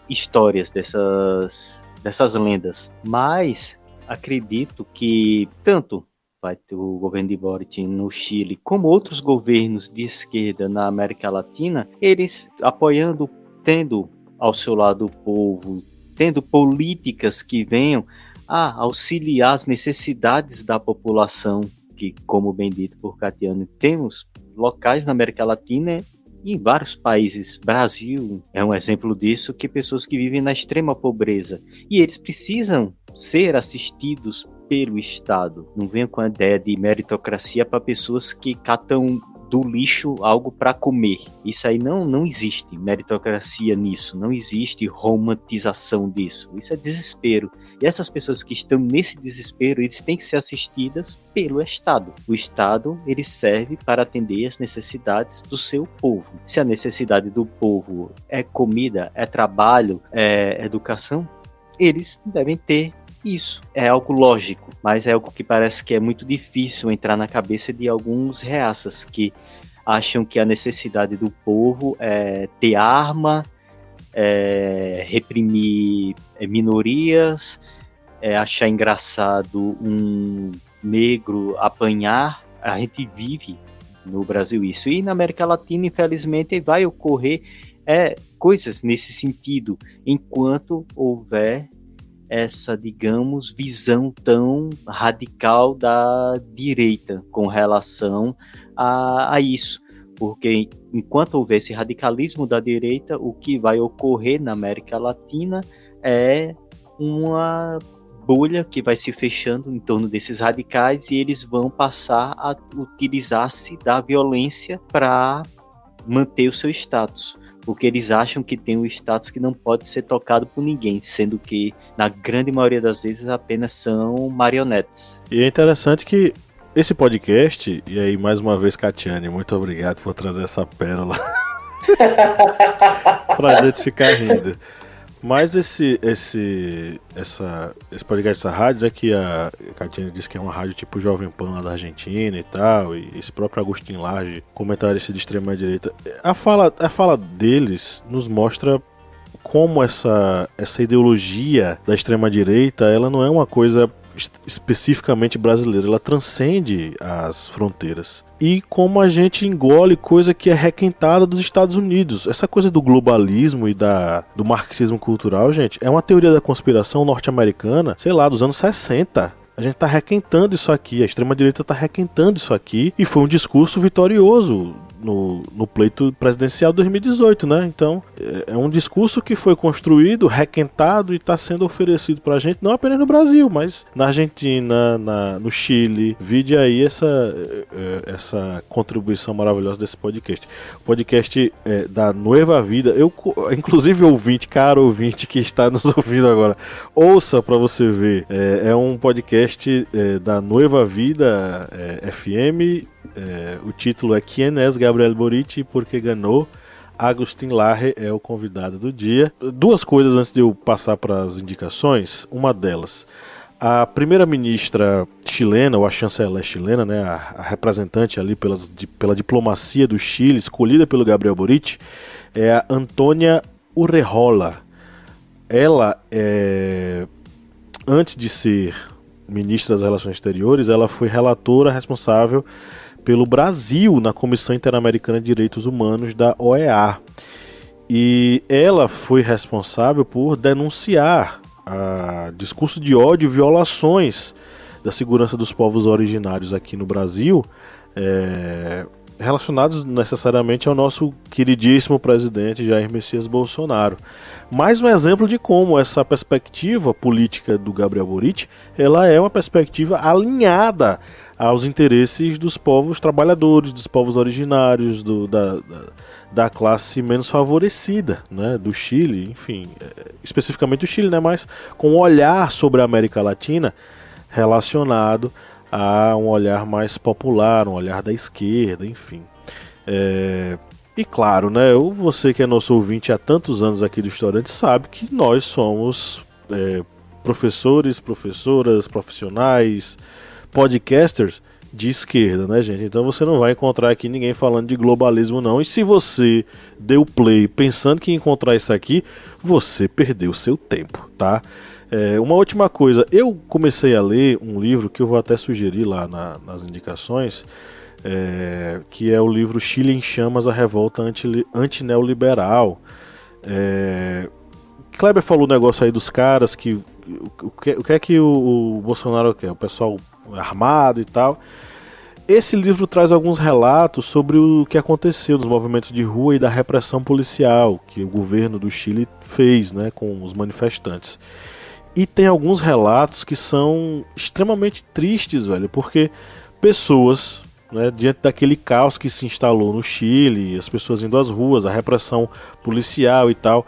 C: histórias, dessas lendas. Mas acredito que tanto vai ter o governo de Boric no Chile, como outros governos de esquerda na América Latina, eles apoiando, tendo ao seu lado o povo, tendo políticas que venham a auxiliar as necessidades da população, que, como bem dito por Catiane, temos locais na América Latina e em vários países, Brasil é um exemplo disso, que pessoas que vivem na extrema pobreza, e eles precisam ser assistidos pelo Estado. Não venham com a ideia de meritocracia para pessoas que catam do lixo algo para comer. Isso aí não existe meritocracia nisso, não existe romantização disso. Isso é desespero. E essas pessoas que estão nesse desespero, eles têm que ser assistidas pelo Estado. O Estado, ele serve para atender as necessidades do seu povo. Se a necessidade do povo é comida, é trabalho, é educação, eles devem ter isso. É algo lógico, mas é algo que parece que é muito difícil entrar na cabeça de alguns reaças que acham que a necessidade do povo é ter arma, reprimir minorias, achar engraçado um negro apanhar. A gente vive no Brasil isso. E na América Latina, infelizmente, vai ocorrer coisas nesse sentido, enquanto houver essa, digamos, visão tão radical da direita com relação a isso. Porque enquanto houver esse radicalismo da direita, o que vai ocorrer na América Latina é uma bolha que vai se fechando em torno desses radicais, e eles vão passar a utilizar-se da violência para manter o seu status. Porque eles acham que tem um status que não pode ser tocado por ninguém, sendo que, na grande maioria das vezes, apenas são marionetes.
B: E é interessante que esse podcast, e aí mais uma vez, Catiane, muito obrigado por trazer essa pérola pra gente ficar rindo. Mas esse podcast, essa rádio, que a Catiane disse que é uma rádio tipo Jovem Pan lá da Argentina e tal, e esse próprio Agostinho Lage, comentarista de extrema direita, a fala deles nos mostra como essa ideologia da extrema direita, ela não é uma coisa especificamente brasileira, ela transcende as fronteiras. E como a gente engole coisa que é requentada dos Estados Unidos. Essa coisa do globalismo e do marxismo cultural, gente, é uma teoria da conspiração norte-americana, sei lá, dos anos 60. A gente tá requentando isso aqui, a extrema-direita tá requentando isso aqui, e foi um discurso vitorioso no pleito presidencial de 2018, né? Então, é um discurso que foi construído, requentado e está sendo oferecido pra gente, não apenas no Brasil, mas na Argentina, no Chile. Vide aí essa contribuição maravilhosa desse podcast. O podcast da Nueva Vida, inclusive caro ouvinte que está nos ouvindo agora, ouça pra você ver. É um podcast da Nueva Vida FM. O título é Quem é Gabriel Boric e por que ganhou? Agustín Laje é o convidado do dia. Duas coisas antes de eu passar para as indicações. Uma delas, a primeira-ministra chilena, ou a chanceler chilena, né, a representante ali pela diplomacia do Chile, escolhida pelo Gabriel Boric, é a Antônia Urrejola. Ela, antes de ser ministra das Relações Exteriores, ela foi relatora responsável pelo Brasil na Comissão Interamericana de Direitos Humanos da OEA. E ela foi responsável por denunciar discurso de ódio e violações da segurança dos povos originários aqui no Brasil, relacionados necessariamente ao nosso queridíssimo presidente Jair Messias Bolsonaro. Mais um exemplo de como essa perspectiva política do Gabriel Boric, ela é uma perspectiva alinhada aos interesses dos povos trabalhadores, dos povos originários, da classe menos favorecida, né, do Chile, enfim, especificamente do Chile, né, mas com um olhar sobre a América Latina relacionado a um olhar mais popular, um olhar da esquerda, enfim. E claro, né, você que é nosso ouvinte há tantos anos aqui do Historiante sabe que nós somos professores, professoras, profissionais, podcasters de esquerda, né, gente? Então você não vai encontrar aqui ninguém falando de globalismo, não. E se você deu play pensando que ia encontrar isso aqui, você perdeu seu tempo, tá? Uma última coisa, eu comecei a ler um livro que eu vou até sugerir lá nas indicações, que é o livro Chile em Chamas, a Revolta Antineoliberal. Kleber falou o negócio aí dos caras que o que é que o Bolsonaro quer? O pessoal armado e tal. Esse livro traz alguns relatos sobre o que aconteceu nos movimentos de rua e da repressão policial que o governo do Chile fez, né, com os manifestantes. E tem alguns relatos que são extremamente tristes, velho, porque pessoas, né, diante daquele caos que se instalou no Chile, as pessoas indo às ruas, a repressão policial e tal,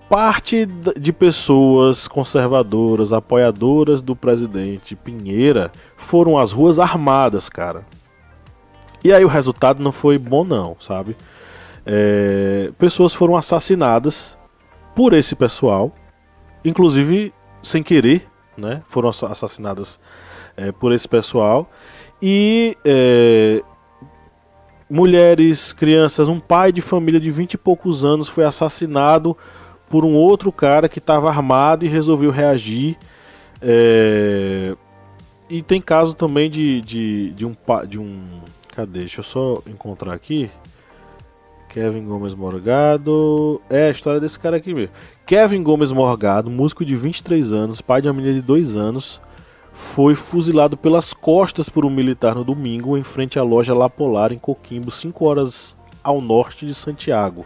B: parte de pessoas conservadoras, apoiadoras do presidente Piñera, foram às ruas armadas, cara. E aí o resultado não foi bom não, sabe? Pessoas foram assassinadas por esse pessoal, inclusive sem querer, né? Foram assassinadas por esse pessoal. E mulheres, crianças, um pai de família de 20 e poucos anos foi assassinado por um outro cara que estava armado e resolveu reagir. E tem caso também de um... Cadê? Deixa eu só encontrar aqui. Kevin Gomes Morgado. É a história desse cara aqui mesmo. Kevin Gomes Morgado, músico de 23 anos, pai de uma menina de 2 anos, foi fuzilado pelas costas por um militar no domingo em frente à loja La Polar em Coquimbo, 5 horas ao norte de Santiago.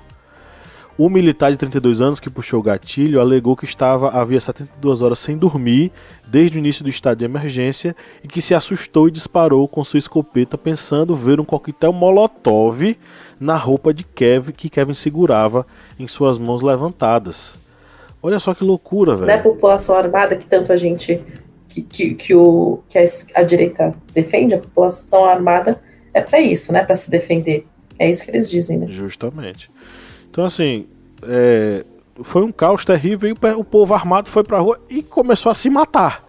B: O militar de 32 anos que puxou o gatilho alegou que havia 72 horas sem dormir desde o início do estado de emergência e que se assustou e disparou com sua escopeta pensando ver um coquetel molotov na roupa de Kevin que Kevin segurava em suas mãos levantadas. Olha só que loucura, velho.
D: Não é a população armada que tanto a gente... que a direita defende, a população armada é para isso, né? Para se defender. É isso que eles dizem, né?
B: Justamente. Então, assim, foi um caos terrível e o povo armado foi pra rua e começou a se matar.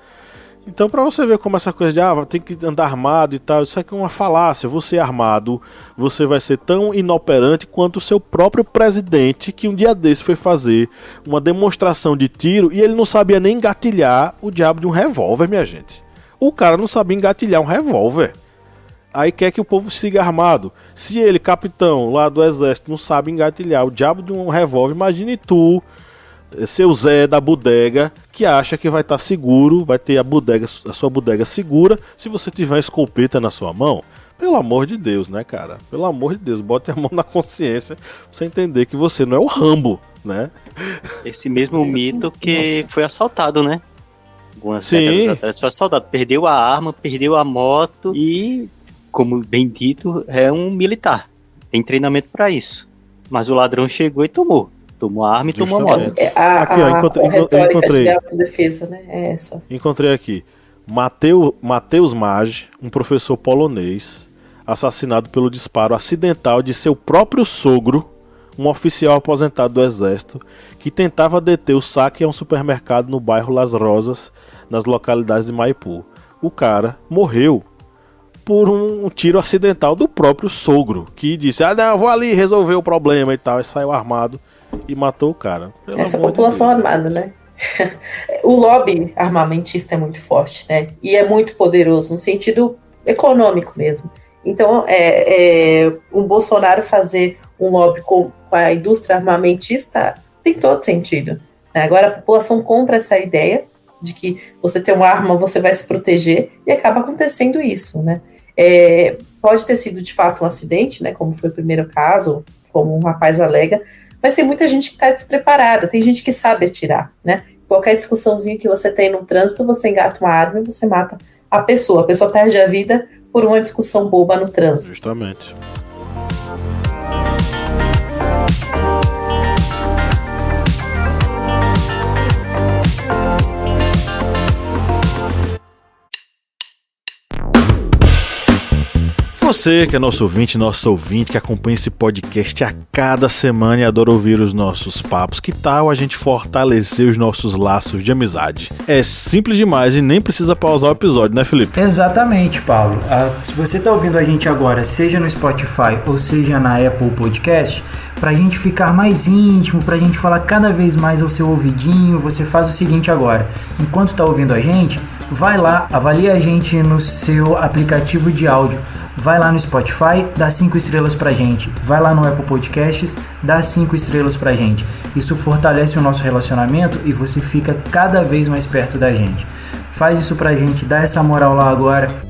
B: Então, pra você ver como essa coisa de tem que andar armado e tal, isso aqui é uma falácia. Você armado, você vai ser tão inoperante quanto o seu próprio presidente, que um dia desse foi fazer uma demonstração de tiro e ele não sabia nem engatilhar o diabo de um revólver, minha gente. O cara não sabia engatilhar um revólver. Aí quer que o povo siga armado. Se ele, capitão lá do exército, não sabe engatilhar o diabo de um revólver, imagine tu, seu Zé da bodega, que acha que vai estar seguro, vai ter a sua bodega segura, se você tiver uma escopeta na sua mão. Pelo amor de Deus, né, cara? Pelo amor de Deus, bote a mão na consciência pra você entender que você não é o Rambo, né?
C: Esse mesmo mito que foi assaltado, né? Algumas
B: Sim.
C: décadas atrás foi assaltado. Perdeu a arma, perdeu a moto e, como bem dito, é um militar. Tem treinamento pra isso. Mas o ladrão chegou e tomou. Tomou a arma e tomou a moto.
B: Justamente.
D: Aqui,
B: ó, encontrei.
D: de autodefesa, né? É essa.
B: Encontrei aqui. Mateus Maggi, um professor polonês, assassinado pelo disparo acidental de seu próprio sogro, um oficial aposentado do exército, que tentava deter o saque a um supermercado no bairro Las Rosas, nas localidades de Maipú. O cara morreu por um tiro acidental do próprio sogro, que disse, não, eu vou ali resolver o problema e tal, e saiu armado e matou o cara.
D: Essa população armada, né? O lobby armamentista é muito forte, né? E é muito poderoso, no sentido econômico mesmo. Então, um Bolsonaro fazer um lobby com a indústria armamentista tem todo sentido. Né? Agora, a população compra essa ideia de que você tem uma arma, você vai se proteger, e acaba acontecendo isso, né? Pode ter sido, de fato, um acidente, né? Como foi o primeiro caso, como um rapaz alega, mas tem muita gente que está despreparada, tem gente que sabe atirar, né? Qualquer discussãozinha que você tem no trânsito, você engata uma arma e você mata a pessoa perde a vida por uma discussão boba no trânsito.
B: Justamente. Você que é nosso ouvinte, que acompanha esse podcast a cada semana e adora ouvir os nossos papos, que tal a gente fortalecer os nossos laços de amizade? É simples demais e nem precisa pausar o episódio, né, Felipe?
G: Exatamente, Paulo. Se você está ouvindo a gente agora, seja no Spotify ou seja na Apple Podcast, pra gente ficar mais íntimo, pra gente falar cada vez mais ao seu ouvidinho, você faz o seguinte agora. Enquanto tá ouvindo a gente, vai lá, avalia a gente no seu aplicativo de áudio. Vai lá no Spotify, dá 5 estrelas pra gente. Vai lá no Apple Podcasts, dá 5 estrelas pra gente. Isso fortalece o nosso relacionamento e você fica cada vez mais perto da gente. Faz isso pra gente, dá essa moral lá agora.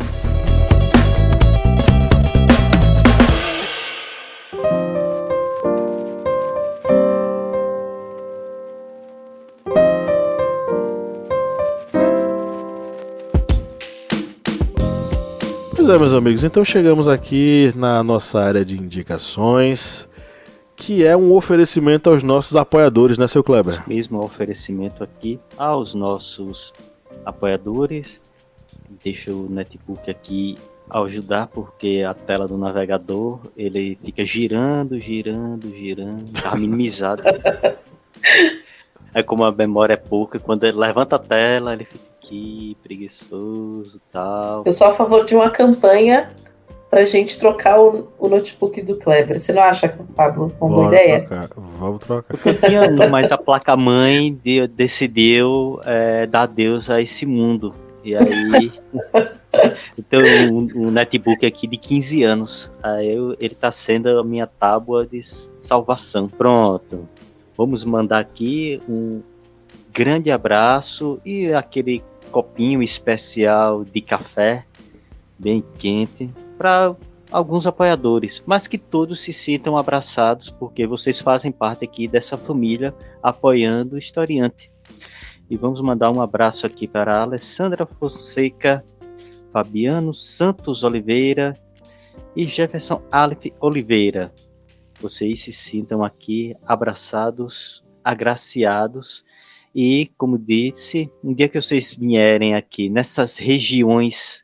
B: Pois é, meus amigos, então chegamos aqui na nossa área de indicações, que é um oferecimento aos nossos apoiadores, né, seu Kleber?
C: Esse mesmo oferecimento aqui aos nossos apoiadores. Deixa o netbook aqui ajudar, porque a tela do navegador, ele fica girando, tá minimizado. É como a memória é pouca, quando ele levanta a tela, ele fica aqui, preguiçoso e tal.
D: Eu sou a favor de uma campanha pra gente trocar o notebook do Kleber. Você não acha, Pablo, uma boa ideia?
B: Vamos trocar.
C: Porque eu tinha um, mas a placa-mãe decidiu dar adeus a esse mundo. E aí, eu tenho um netbook aqui de 15 anos. Aí ele tá sendo a minha tábua de salvação. Pronto. Vamos mandar aqui um grande abraço e aquele copinho especial de café, bem quente, para alguns apoiadores, mas que todos se sintam abraçados, porque vocês fazem parte aqui dessa família apoiando o Historiante. E vamos mandar um abraço aqui para a Alessandra Fonseca, Fabiano Santos Oliveira e Jefferson Aleph Oliveira. Vocês se sintam aqui abraçados, agraciados. E, como disse, um dia que vocês vierem aqui nessas regiões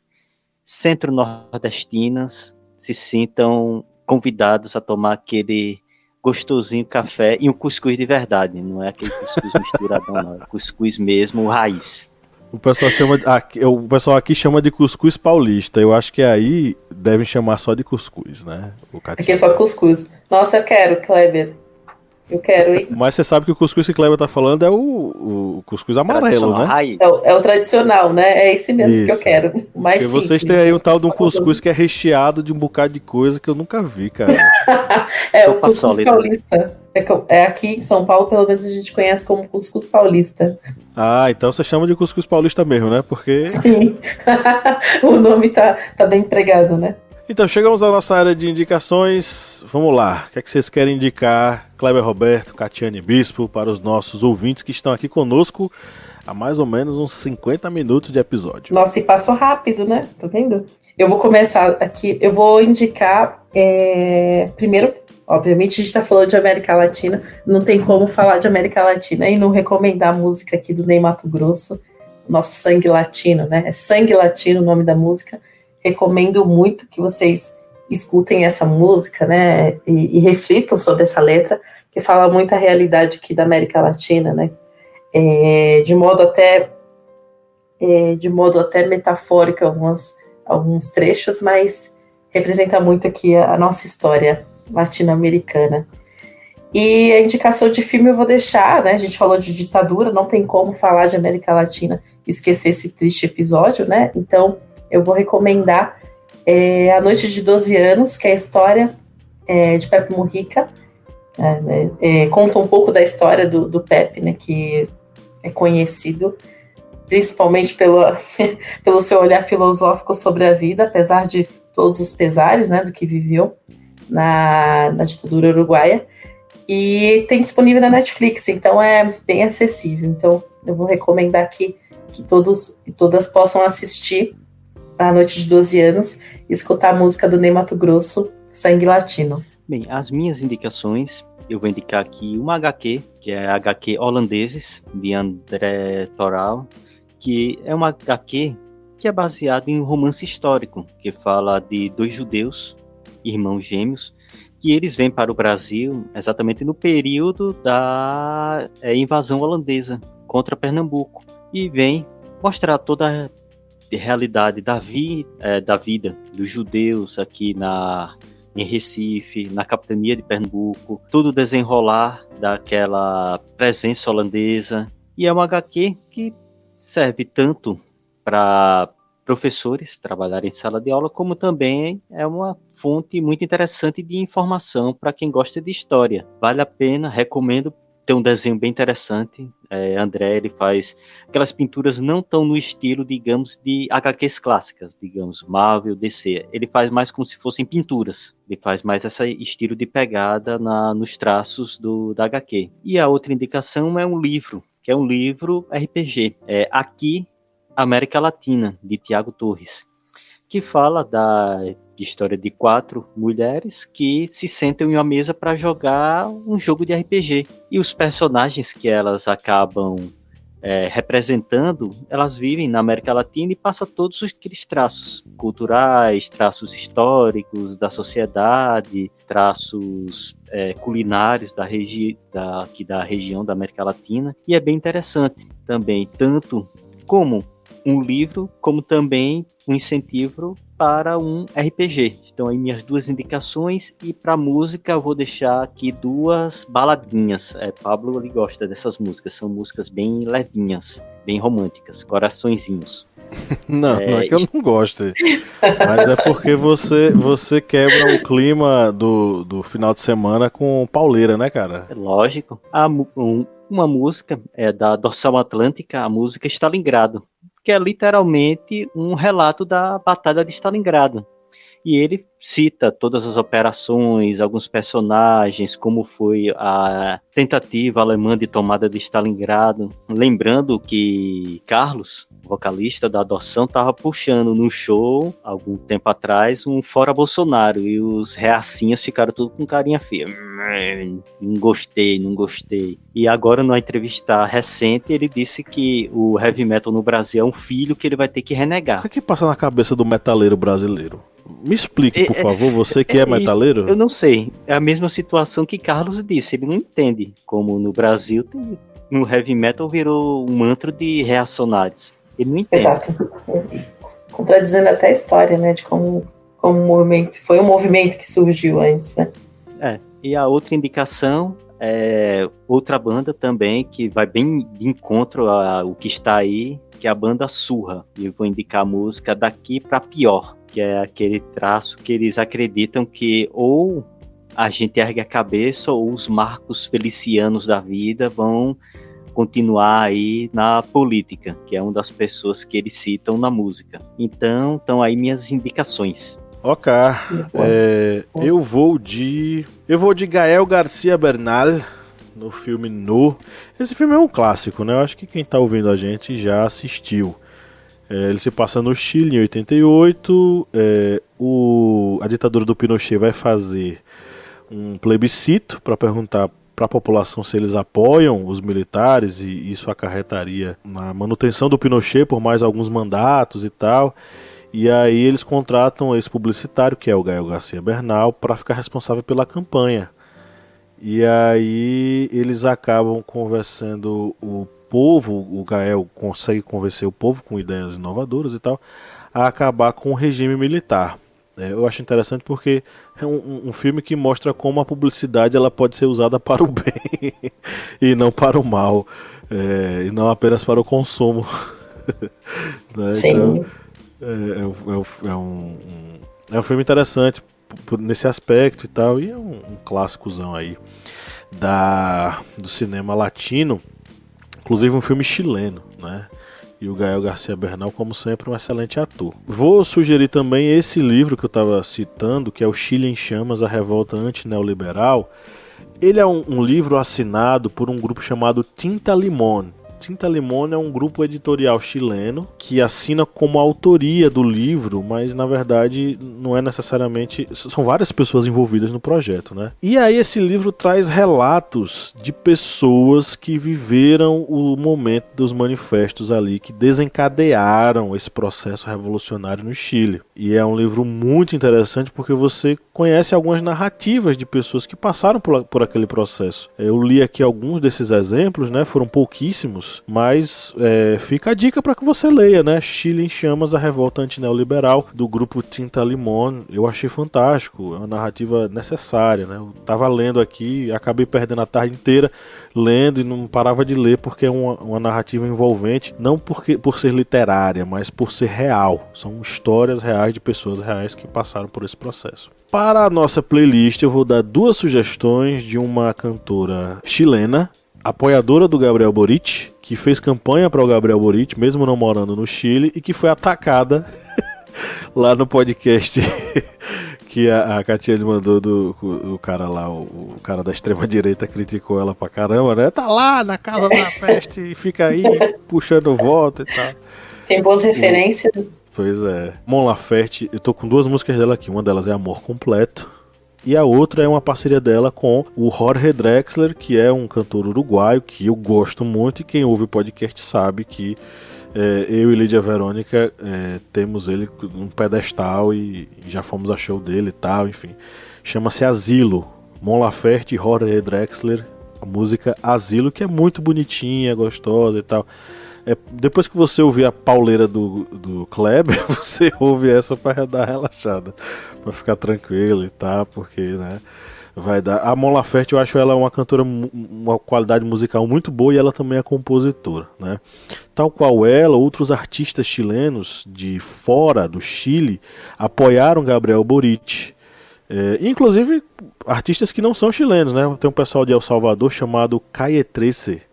C: centro-nordestinas, se sintam convidados a tomar aquele gostosinho café e um cuscuz de verdade. Não é aquele cuscuz misturadão, não. É cuscuz mesmo, raiz.
B: O pessoal aqui chama de cuscuz paulista. Eu acho que aí devem chamar só de cuscuz, né?
D: Aqui é só cuscuz. Nossa, eu quero, Kleber. Eu quero, hein?
B: Mas você sabe que o cuscuz que o Kleber tá falando é o cuscuz amarelo, né?
C: Raiz.
D: É o tradicional, né? É esse mesmo
B: Isso.
D: que eu quero. Mais
B: Porque
D: simples.
B: vocês têm aí um tal de um cuscuz que é recheado de um bocado de coisa que eu nunca vi, cara.
D: O cuscuz paulista. Aqui em São Paulo, pelo menos a gente conhece como cuscuz paulista.
B: Ah, então você chama de cuscuz paulista mesmo, né? Porque...
D: Sim. O nome tá bem empregado, né?
B: Então, chegamos à nossa área de indicações. Vamos lá. O que é que vocês querem indicar, Kleber Roberto, Catiane Bispo, para os nossos ouvintes que estão aqui conosco há mais ou menos uns 50 minutos de episódio?
D: Nossa, e passou rápido, né? Tá vendo? Eu vou começar aqui. Eu vou indicar, primeiro, obviamente a gente está falando de América Latina, não tem como falar de América Latina e não recomendar a música aqui do Ney Matogrosso, nosso Sangue Latino, né? É Sangue Latino o nome da música. Recomendo muito que vocês escutem essa música, né? E reflitam sobre essa letra, que fala muito a realidade aqui da América Latina, né? De modo até metafórico alguns trechos, mas representa muito aqui a nossa história latino-americana. E a indicação de filme eu vou deixar, né? A gente falou de ditadura, não tem como falar de América Latina e esquecer esse triste episódio, né? Então, eu vou recomendar A Noite de 12 Anos, que é a história de Pepe Mujica. Conta um pouco da história do Pepe, né? Que é conhecido principalmente pelo seu olhar filosófico sobre a vida, apesar de todos os pesares, né? Do que viveu na ditadura uruguaia. E tem disponível na Netflix, então é bem acessível. Então eu vou recomendar aqui que todos e todas possam assistir A Noite de 12 Anos e escutar a música do Ney Matogrosso, Sangue Latino.
C: Bem, as minhas indicações, eu vou indicar aqui uma HQ, que é a HQ Holandeses, de André Toral, que é uma HQ que é baseada em um romance histórico, que fala de dois judeus, irmãos gêmeos, que eles vêm para o Brasil exatamente no período da invasão holandesa contra Pernambuco, e vem mostrar toda a realidade da vida dos judeus aqui em Recife, na capitania de Pernambuco, todo o desenrolar daquela presença holandesa. E é uma HQ que serve tanto para professores trabalharem em sala de aula, como também é uma fonte muito interessante de informação para quem gosta de história. Vale a pena, recomendo. Tem um desenho bem interessante. André, ele faz aquelas pinturas não tão no estilo, digamos, de HQs clássicas, digamos, Marvel, DC. Ele faz mais como se fossem pinturas. Ele faz mais esse estilo de pegada nos traços da HQ. E a outra indicação é um livro, que é um livro RPG. Aqui, América Latina, de Tiago Torres, que fala da história de 4 mulheres que se sentam em uma mesa para jogar um jogo de RPG. E os personagens que elas acabam representando, elas vivem na América Latina e passam todos aqueles traços culturais, traços históricos da sociedade, traços culinários aqui da região da América Latina. E é bem interessante também, tanto como um livro, como também um incentivo para um RPG. Então aí minhas 2 indicações, e para música eu vou deixar aqui 2 baladinhas. Pablo, ele gosta dessas músicas, são músicas bem levinhas, bem românticas, coraçõezinhos.
B: Não é que eu não gosto, mas é porque você quebra o clima do final de semana com pauleira, né, cara?
C: Lógico. Uma música é da Dorsal Atlântica, a música Stalingrado, que é literalmente um relato da Batalha de Stalingrado. E ele cita todas as operações, alguns personagens, como foi a tentativa alemã de tomada de Stalingrado. Lembrando que Carlos, vocalista da Adoção, estava puxando no show, algum tempo atrás, um Fora Bolsonaro, e os reacinhas ficaram tudo com carinha feia. Não gostei. E agora, numa entrevista recente, ele disse que o heavy metal no Brasil é um filho que ele vai ter que renegar.
B: O que passa na cabeça do metaleiro brasileiro? Me explique, por favor, você que é metaleiro?
C: Eu não sei. É a mesma situação que Carlos disse. Ele não entende como no Brasil no heavy metal virou um mantra de reacionários. Ele não entende.
D: Exato. Contradizendo até a história, né? De como o movimento foi um movimento que surgiu antes, né?
C: E a outra indicação é outra banda também que vai bem de encontro ao que está aí, que é a banda Surra. E eu vou indicar a música Daqui Pra Pior, que é aquele traço que eles acreditam que ou a gente ergue a cabeça ou os marcos felicianos da vida vão continuar aí na política, que é uma das pessoas que eles citam na música. Então, estão aí minhas indicações.
B: Ok. Eu vou de Gael Garcia Bernal no filme No. Esse filme é um clássico, né? Eu acho que quem tá ouvindo a gente já assistiu. Ele se passa no Chile em 88. A ditadura do Pinochet vai fazer um plebiscito para perguntar para a população se eles apoiam os militares, e isso acarretaria na manutenção do Pinochet por mais alguns mandatos e tal. E aí eles contratam esse publicitário, que é o Gael Garcia Bernal, para ficar responsável pela campanha. E aí eles acabam convencendo o povo, o Gael consegue convencer o povo com ideias inovadoras e tal, a acabar com o regime militar. Eu acho interessante porque é um filme que mostra como a publicidade ela pode ser usada para o bem e não para o mal, e não apenas para o consumo. Né?
D: Sim.
B: Então, é um filme interessante nesse aspecto e tal, e é um clássicozão aí do cinema latino, inclusive um filme chileno, né? E o Gael Garcia Bernal, como sempre, um excelente ator. Vou sugerir também esse livro que eu estava citando, que é o Chile em Chamas, a Revolta Antineoliberal. Ele é um livro assinado por um grupo chamado Tinta Limón. Tinta Limón é um grupo editorial chileno que assina como autoria do livro, mas na verdade não é necessariamente... São várias pessoas envolvidas no projeto, né? E aí esse livro traz relatos de pessoas que viveram o momento dos manifestos ali, que desencadearam esse processo revolucionário no Chile. E é um livro muito interessante porque você conhece algumas narrativas de pessoas que passaram por aquele processo. Eu li aqui alguns desses exemplos, né? Foram pouquíssimos, mas fica a dica para que você leia, né? Chile em Chamas, a Revolta Antineoliberal, do grupo Tinta Limón. Eu achei fantástico, é uma narrativa necessária, né? Eu tava lendo aqui, acabei perdendo a tarde inteira lendo e não parava de ler porque é uma narrativa envolvente, não por ser literária, mas por ser real. São histórias reais de pessoas reais que passaram por esse processo. Para a nossa playlist eu vou dar 2 sugestões de uma cantora chilena, apoiadora do Gabriel Boric, que fez campanha para o Gabriel Boric, mesmo não morando no Chile, e que foi atacada lá no podcast que a Catiane mandou do cara lá, o cara da extrema-direita criticou ela pra caramba, né? Tá lá na casa da peste e fica aí puxando voto e tal.
D: Tem boas referências.
B: Pois é. Mon Laferte, eu tô com 2 músicas dela aqui. Uma delas é Amor Completo. E a outra é uma parceria dela com o Jorge Drexler, que é um cantor uruguaio que eu gosto muito. E quem ouve o podcast sabe que eu e Lídia Verônica temos ele num pedestal e já fomos a show dele e tal, enfim. Chama-se Asilo. Mon Laferte e Jorge Drexler. A música Asilo, que é muito bonitinha, gostosa e tal. Depois que você ouvir a pauleira do Kleber, você ouve essa para dar relaxada, para ficar tranquilo e tal, porque, né, vai dar. A Mon Laferte, eu acho ela uma cantora, uma qualidade musical muito boa, e ela também é compositora, né? Tal qual ela, outros artistas chilenos de fora do Chile apoiaram Gabriel Boric. Inclusive artistas que não são chilenos, né? Tem um pessoal de El Salvador chamado Calle 13.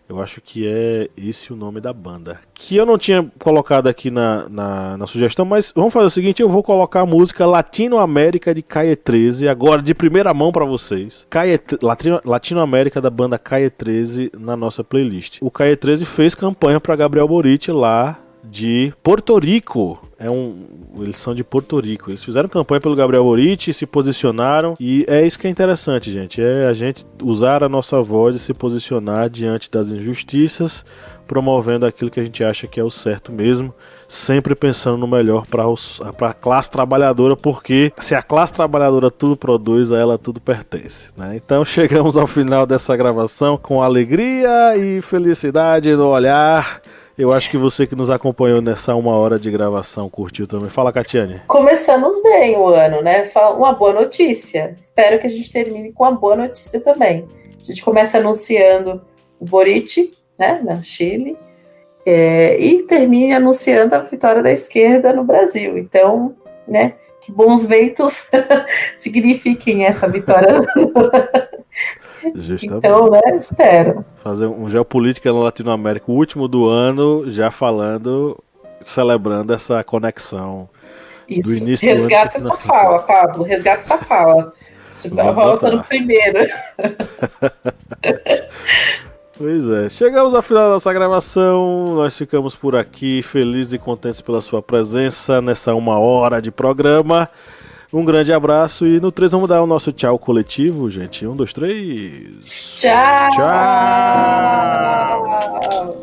B: Eu acho que é esse o nome da banda. Que eu não tinha colocado aqui na sugestão, mas vamos fazer o seguinte, eu vou colocar a música Latino América de Calle 13, agora de primeira mão pra vocês. Latino América da banda Calle 13 na nossa playlist. O Calle 13 fez campanha pra Gabriel Boric lá de Porto Rico. Eles são de Porto Rico. Eles fizeram campanha pelo Gabriel Boric, se posicionaram, e é isso que é interessante, gente. É a gente usar a nossa voz e se posicionar diante das injustiças, promovendo aquilo que a gente acha que é o certo mesmo, sempre pensando no melhor para a classe trabalhadora, porque se a classe trabalhadora tudo produz, a ela tudo pertence, né? Então chegamos ao final dessa gravação com alegria e felicidade no olhar. Eu acho que você que nos acompanhou nessa 1 hora de gravação curtiu também. Fala, Catiane.
D: Começamos bem o ano, né? Uma boa notícia. Espero que a gente termine com uma boa notícia também. A gente começa anunciando o Boric, né, na Chile, e termine anunciando a vitória da esquerda no Brasil. Então, né, que bons ventos signifiquem essa vitória.
B: Justamente.
D: Então, né, espero.
B: Fazer um Geopolítica na Latinoamérica, o último do ano, já celebrando essa conexão
D: Isso.
B: início do ano
D: Resgata
B: aqui na
D: essa
B: frente.
D: fala, Pablo. Resgata essa fala. Você
B: Vou
D: volta
B: botar.
D: no primeiro.
B: Pois é, chegamos ao final da nossa gravação, nós ficamos por aqui, felizes e contentes pela sua presença nessa 1 hora de programa. Um grande abraço e no 3 vamos dar o nosso tchau coletivo, gente. 1, 2, 3.
D: Tchau!
B: Tchau!